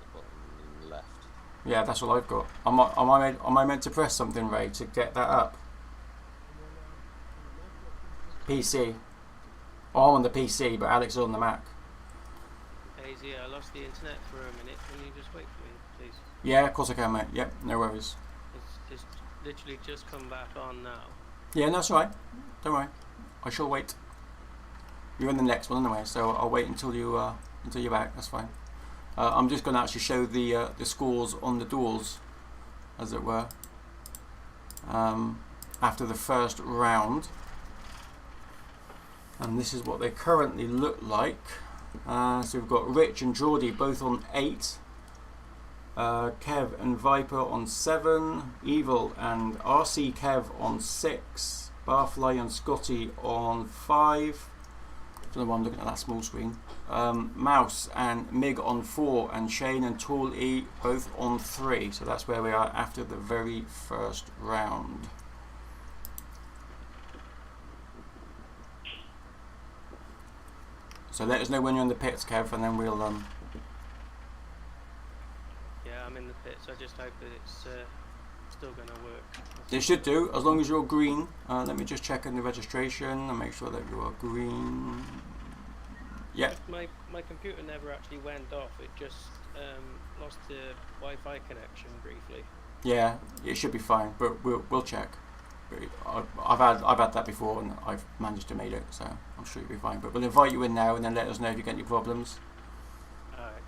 the bottom left. Yeah, that's all I've got. Am I meant to press something, Ray, to get that up? PC. Oh, I'm on the PC, but Alex is on the Mac. LaZy, I lost the internet for a minute. Can you just wait for me, please? Yeah, of course I can, mate. Yep, no worries. It's literally just come back on now. Yeah, no, that's all right. Don't worry. I shall wait. You're in the next one anyway, so I'll wait until you're back. That's fine. I'm just going to actually show the scores on the duels, as it were, after the first round. And this is what they currently look like. So we've got Rich and Geordie both on 8. Kev and Viper on 7. Evil and RC Kev on 6. Barfly and Scotty on 5. I don't know why I'm looking at that small screen. Mouse and Mig on 4, and Shane and Tall E both on 3. So that's where we are after the very first round. So let us know when you're in the pits, Kev, and then we'll Yeah, I'm in the pits. I just hope that it's still going to work. It should do, as long as you're green. Let me just check in the registration and make sure that you are green. Yeah. My computer never actually went off. It just lost the Wi-Fi connection briefly. Yeah, it should be fine, but we'll check. I've had that before and I've managed to make it, so I'm sure you'll be fine. But we'll invite you in now and then let us know if you get any problems. Alright.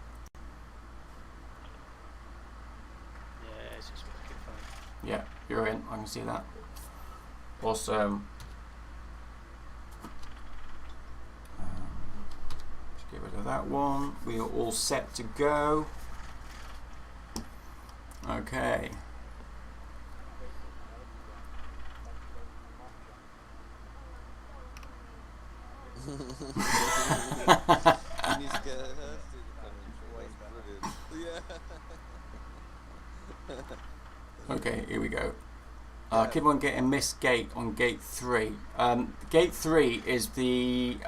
Yeah, it's just working fine. Yeah, you're in. I can see that. Awesome. Just get rid of that one. We are all set to go. Okay. You need to get her to the commentary. Brilliant. Yeah. Okay, here we go. Keep on getting Miss Gate on gate 3. Gate 3 is the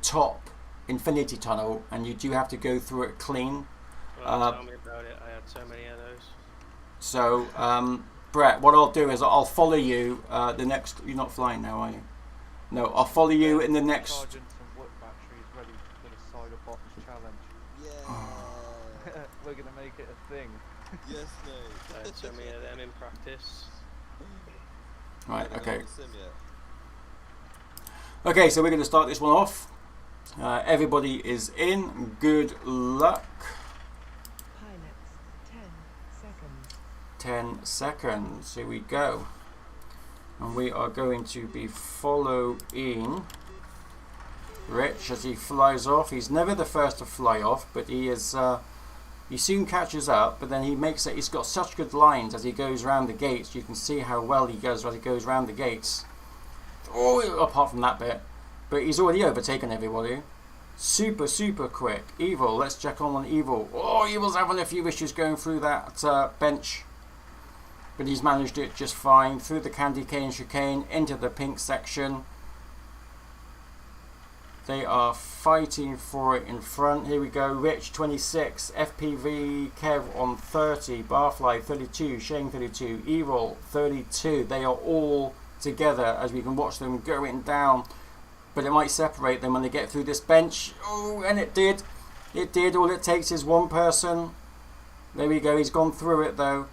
top infinity tunnel, and you do have to go through it clean. Well, tell me about it. I had so many of those. So, Brett, what I'll do is I'll follow you. The next, you're not flying now, are you? No, I'll follow you in the next. Charging some wood batteries ready for the cider box challenge. Yeah. We're gonna make it a thing. Yes, mate. I had so many of them in practice. Right. Okay. Sim yet? Okay, so we're going to start this one off. Everybody is in. Good luck. Pilots, 10 seconds. 10 seconds. Here we go. And we are going to be following Rich as he flies off. He's never the first to fly off, but he is. He soon catches up, but then he makes it. He's got such good lines as he goes around the gates. You can see how well he goes as he goes around the gates. Oh, apart from that bit, but he's already overtaken everybody. Super quick. Evil. Let's check on Evil. Oh, Evil's having a few issues going through that bench. But he's managed it just fine. Through the candy cane chicane into the pink section. They are fighting for it in front. Here we go. Rich 26, FPV Kev on 30, Barfly 32, Shane 32, Evil 32. They are all together as we can watch them going down. But it might separate them when they get through this bench. Oh, and it did. It did. All it takes is one person. There we go. He's gone through it though.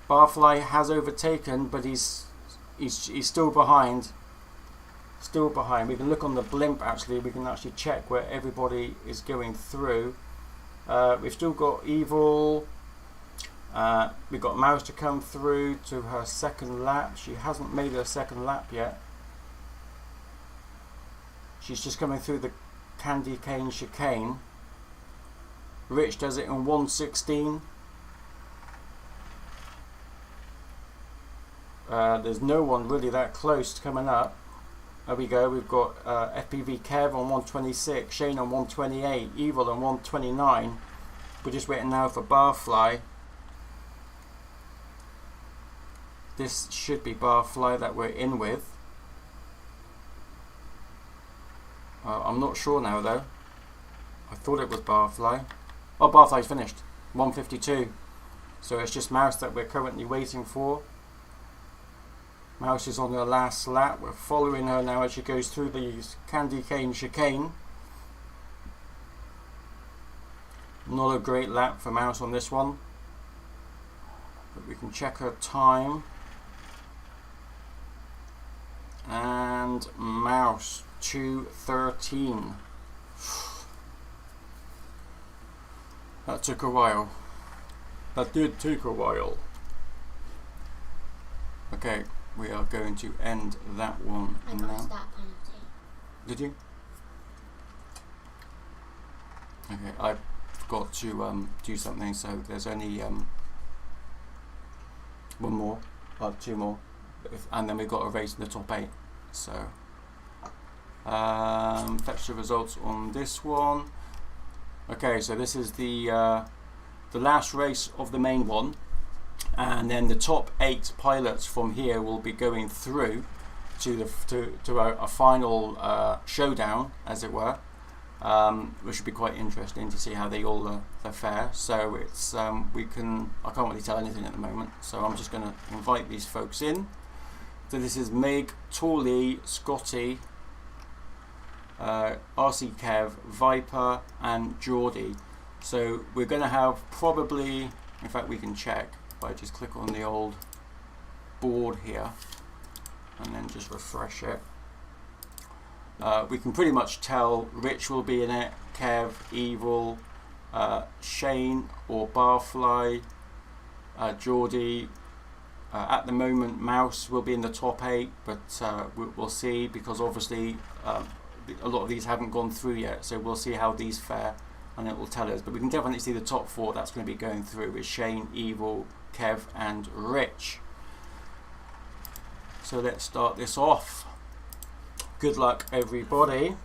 Barfly has overtaken, but he's still behind. still behind. We can look on the blimp actually, we can actually check where everybody is going through. We've still got Evil, we've got Mouse to come through to her second lap. She hasn't made her second lap yet. She's just coming through the candy cane chicane. Rich does it in 1:16. There's no one really that close coming up. There we go, we've got FPV Kev on 126, Shane on 128, Evil on 129. We're just waiting now for Barfly. This should be Barfly that we're in with. I'm not sure now though. I thought it was Barfly. Oh, Barfly's finished. 152. So it's just Mouse that we're currently waiting for. Mouse is on her last lap. We're following her now as she goes through the candy cane chicane. Not a great lap for Mouse on this one, but we can check her time. And Mouse 2:13. That took a while. That did take a while. Okay, we are going to end that one I now. got that penalty. Did you? Okay, I've got to do something, so there's only one more, two more, and then we've got a race in the top 8. So fetch the results on this one. Okay, so this is the last race of the main one, and then the top 8 pilots from here will be going through to a final showdown, as it were, which should be quite interesting to see how they all fare. So it's I can't really tell anything at the moment, so I'm just going to invite these folks in. So this is Meg, Torley, Scotty, RC Kev, Viper and Geordie. So we're going to have probably, in fact we can check if I just click on the old board here and then just refresh it. We can pretty much tell Rich will be in it, Kev, Evil, Shane or Barfly, Geordie. At the moment Mouse will be in the top 8, but we'll see, because obviously a lot of these haven't gone through yet, so we'll see how these fare and it will tell us. But we can definitely see the top 4 that's going to be going through with Shane, Evil, Kev and Rich. So let's start this off. Good luck everybody. 10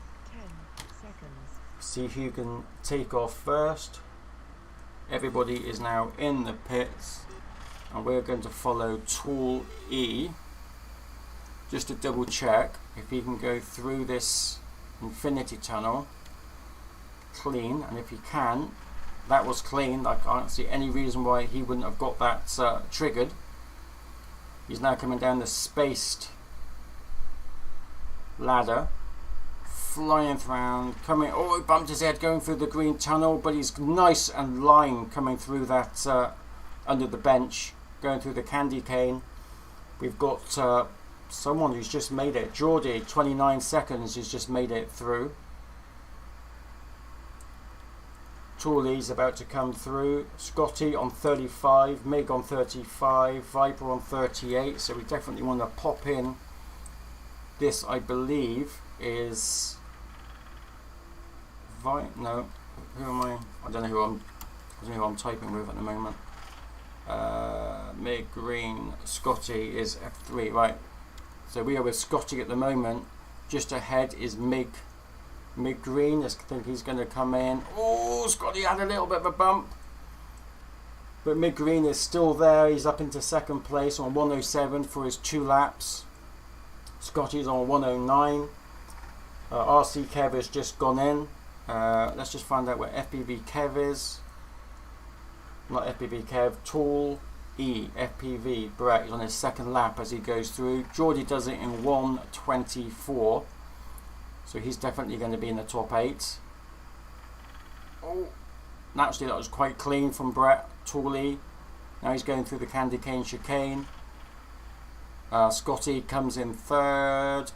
seconds. See who can take off first. Everybody is now in the pits, and we're going to follow Tool E just to double check if he can go through this infinity tunnel clean, and if he can, that was clean. I can't see any reason why he wouldn't have got that triggered. He's now coming down the spaced ladder, flying around, coming, oh, he bumped his head going through the green tunnel, but he's nice and line coming through that under the bench, going through the candy cane. We've got someone who's just made it. Geordie, 29 seconds, has just made it through. Tooley's about to come through. Scotty on 35, Meg on 35, Viper on 38. So we definitely want to pop in. This, I believe, is no. Who am I? I don't know who I'm typing with at the moment. Meg Green, Scotty is F3, right? So we are with Scotty at the moment. Just ahead is Meg Green. I think he's going to come in. Oh, Scotty had a little bit of a bump, but Meg Green is still there. He's up into second place on 107 for his 2 laps. Scotty's on 109. RC Kev has just gone in. Let's just find out where FPV Kev is. Not FPV Kev, Tool E, FPV Brett is on his second lap as he goes through. Geordie does it in 1:24, so he's definitely going to be in the top 8. Oh, naturally that was quite clean from Brett. Tooley, now he's going through the candy cane chicane. Scotty comes in 3rd.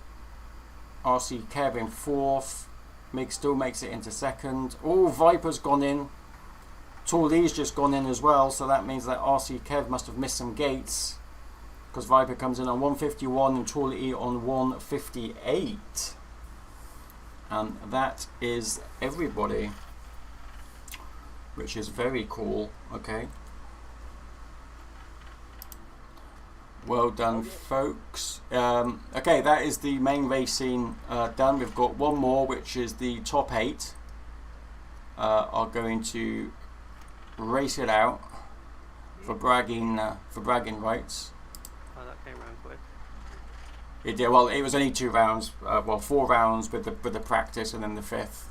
RC Kev in 4th. Mig still makes it into 2nd. Oh, Viper's gone in. Tall E's just gone in as well, so that means that RC Kev must have missed some gates, because Viper comes in on 151 and Tall E on 158. And that is everybody, which is very cool. Okay. Well done, folks. Okay, that is the main racing done. We've got one more, which is the top 8 are going to race it out for bragging rights. Oh, that came round quick. It did. Well, it was only 2 rounds. Well, 4 rounds with the practice, and then the 5th.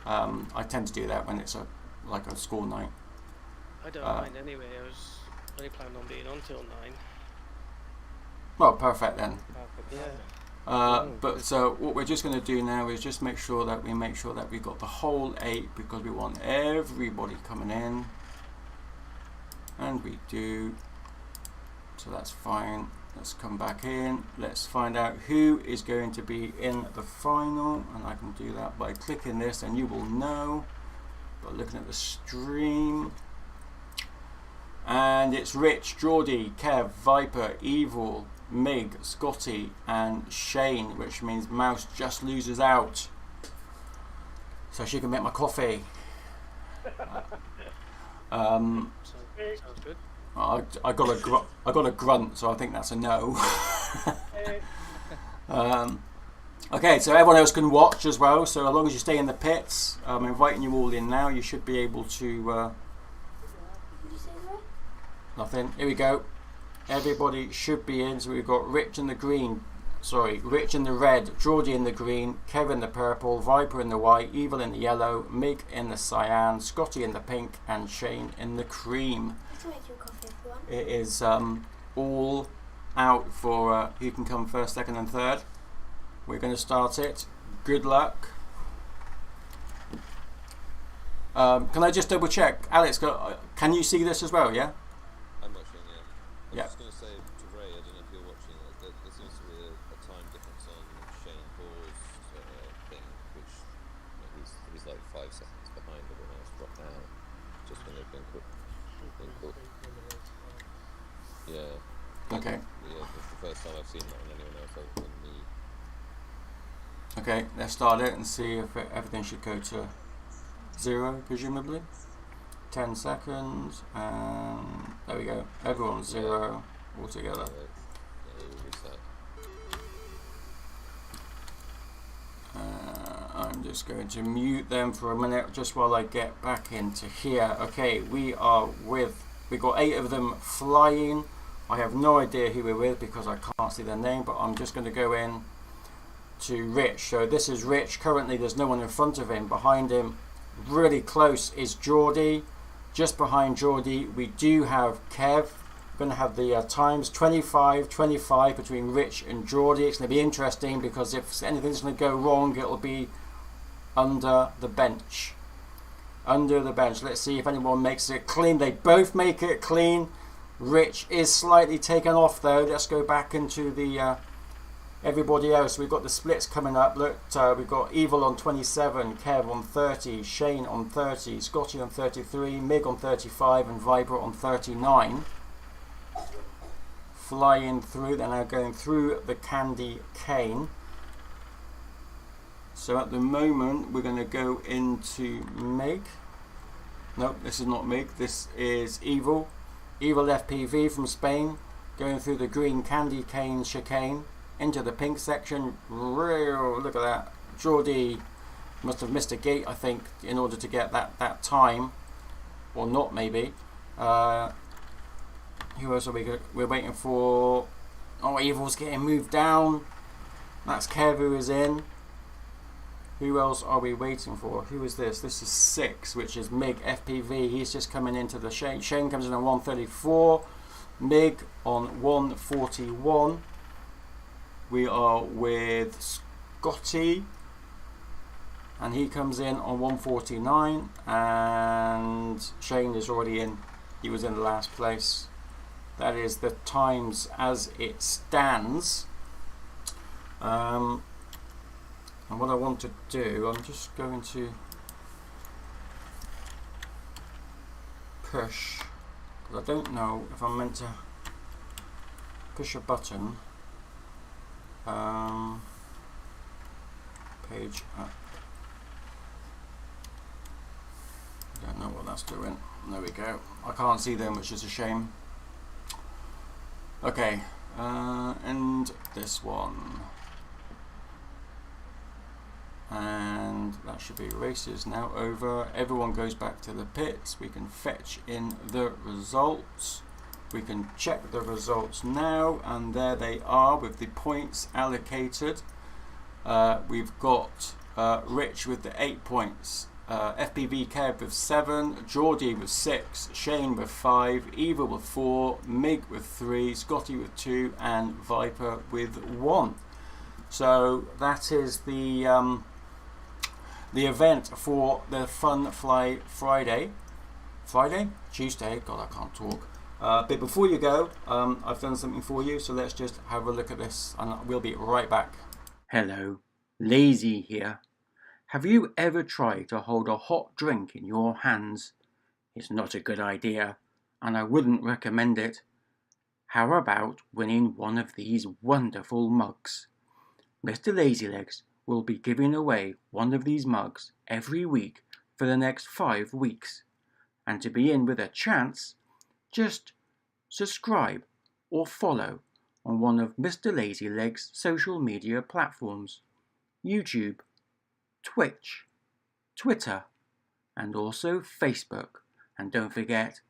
I tend to do that when it's like a school night. I don't mind anyway. I was only planning on being on till 9. Well, perfect then. Yeah. But so what we're just going to do now is just make sure that we've got the whole 8, because we want everybody coming in, and we do. So that's fine. Let's come back in. Let's find out who is going to be in the final, and I can do that by clicking this, and you will know by looking at the stream. And it's Rich, Geordie, Kev, Viper, Evil, Mig, Scotty and Shane, which means Mouse just loses out, so she can make my coffee. Sounds good. I got a grunt, so I think that's a no. Okay, so everyone else can watch as well, so as long as you stay in the pits, I'm inviting you all in now. You should be able to nothing. Here we go. Everybody should be in. So we've got Rich in the green, Rich in the red, Geordie in the green, Kevin in the purple, Viper in the white, Evil in the yellow, Mig in the cyan, Scotty in the pink, and Shane in the cream. It is all out for who can come first, second and third. We're going to start it. Good luck. Can I just double check, Alex, can you see this as well? Yeah? I'm watching, yeah. Yeah. I was just going to say to Ray, I don't know if you're watching, there seems to be a time difference on Shane Hall's thing, which he's like 5 seconds behind everyone else dropped out, just when they've been quick. Yeah. Okay. Yeah, it's the first time I've seen that on anyone else other than me. Okay, let's start it and see if everything should go to 0, presumably. 10 seconds, and there we go. Everyone's 0 altogether. I'm just going to mute them for a minute just while I get back into here. Okay, we've got 8 of them flying. I have no idea who we're with because I can't see their name, but I'm just going to go in to Rich. So this is Rich. Currently there's no one in front of him. Behind him, really close, is Geordie. Just behind Geordie we do have Kev. We're going to have the times 25-25 between Rich and Geordie. It's going to be interesting because if anything's going to go wrong, it'll be under the bench. Under the bench. Let's see if anyone makes it clean. They both make it clean. Rich is slightly taken off though. Let's go back into the everybody else. We've got the splits coming up. Look, we've got Evil on 27, Kev on 30, Shane on 30, Scotty on 33, Mig on 35 and Viper on 39. Flying through, they're now going through the candy cane. So at the moment we're going to go into Mig. Nope, this is not Mig, this is Evil. Evil FPV from Spain, going through the green candy cane chicane into the pink section. Look at that. Geordie must have missed a gate, I think, in order to get that time, or not maybe. Who else are we're waiting for? Oh, Evil's getting moved down. That's Kev who is in. Who else are we waiting for? Who is this? This is 6, which is Mig FPV. He's just coming into the Shane. Shane comes in on 134. Mig on 141. We are with Scotty, and he comes in on 149. And Shane is already in. He was in the last place. That is the times as it stands. And what I want to do, I'm just going to push, because I don't know if I'm meant to push a button. Page up. I don't know what that's doing. There we go. I can't see them, which is a shame. Okay, and this one. And that should be races now over. Everyone goes back to the pits. We can fetch in the results. We can check the results now, and there they are with the points allocated. We've got Rich with the 8 points, FPV Kev with 7, Geordie with 6, Shane with 5, Eva with 4, Mig with 3, Scotty with 2, and Viper with 1. So that is the event for the Fun Fly Friday. Tuesday. God, I can't talk. But before you go, I've done something for you, so let's just have a look at this, and we'll be right back. Hello, LaZy here. Have you ever tried to hold a hot drink in your hands? It's not a good idea, and I wouldn't recommend it. How about winning one of these wonderful mugs? Mr. Lazylegs will be giving away one of these mugs every week for the next 5 weeks. And to be in with a chance, just subscribe or follow on one of Mr. Lazylegs' social media platforms: YouTube, Twitch, Twitter, and also Facebook. And don't forget,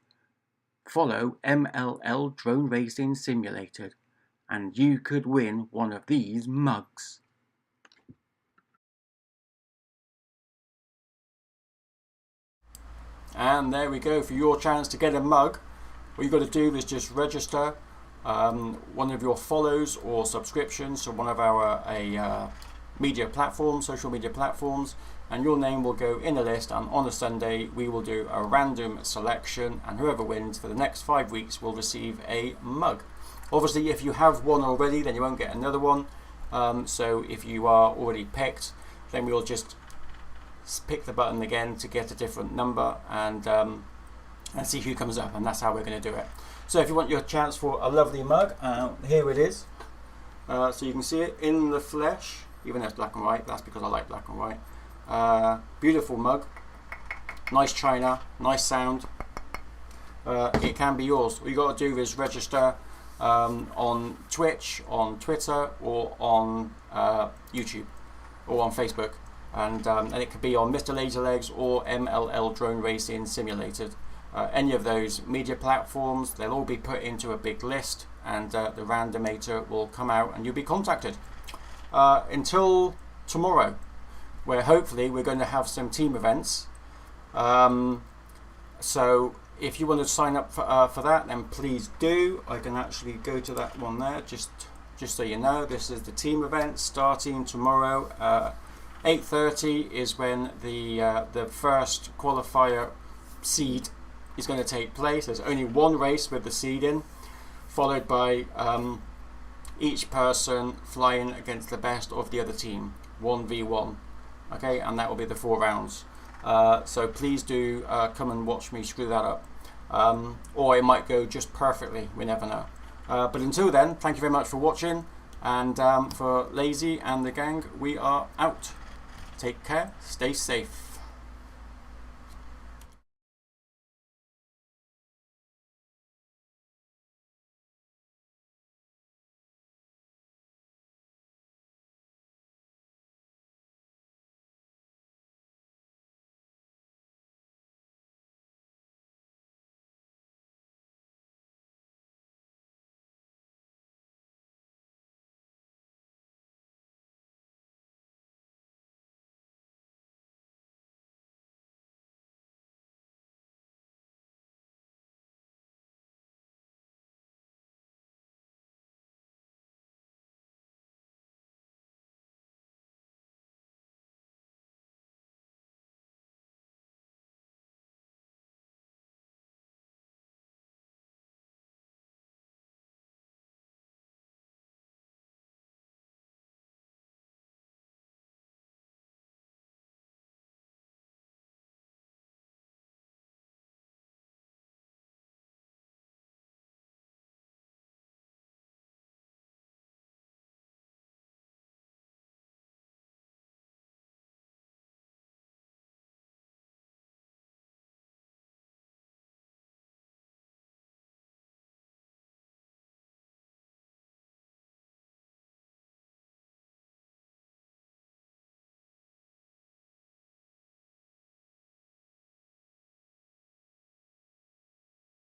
follow MLL Drone Racing Simulated, and you could win one of these mugs. And there we go for your chance to get a mug. What you've got to do is just register one of your follows or subscriptions to one of our media platforms, social media platforms, and your name will go in a list, and on a Sunday we will do a random selection, and whoever wins for the next 5 weeks will receive a mug. Obviously, if you have one already, then you won't get another one. So if you are already picked, then we'll just pick the button again to get a different number, and see who comes up, and that's how we're going to do it. So if you want your chance for a lovely mug, here it is. So you can see it in the flesh, even though it's black and white. That's because I like black and white. Beautiful mug, nice china, nice sound. It can be yours. All you got to do is register on Twitch, on Twitter, or on YouTube, or on Facebook. And it could be on Mr. Lazylegs or MLL Drone Racing Simulated. Any of those media platforms, they'll all be put into a big list, and the randomator will come out and you'll be contacted. Until tomorrow, where hopefully we're going to have some team events. So if you want to sign up for that, then please do. I can actually go to that one there, just so you know. This is the team event starting tomorrow. 8:30 is when the first qualifier seed is going to take place. There's only one race with the seed in, followed by each person flying against the best of the other team, 1v1. Okay, and that will be the 4 rounds. So please do come and watch me screw that up. Or it might go just perfectly, we never know. But until then, thank you very much for watching, and for LaZy and the gang, we are out. Take care, stay safe.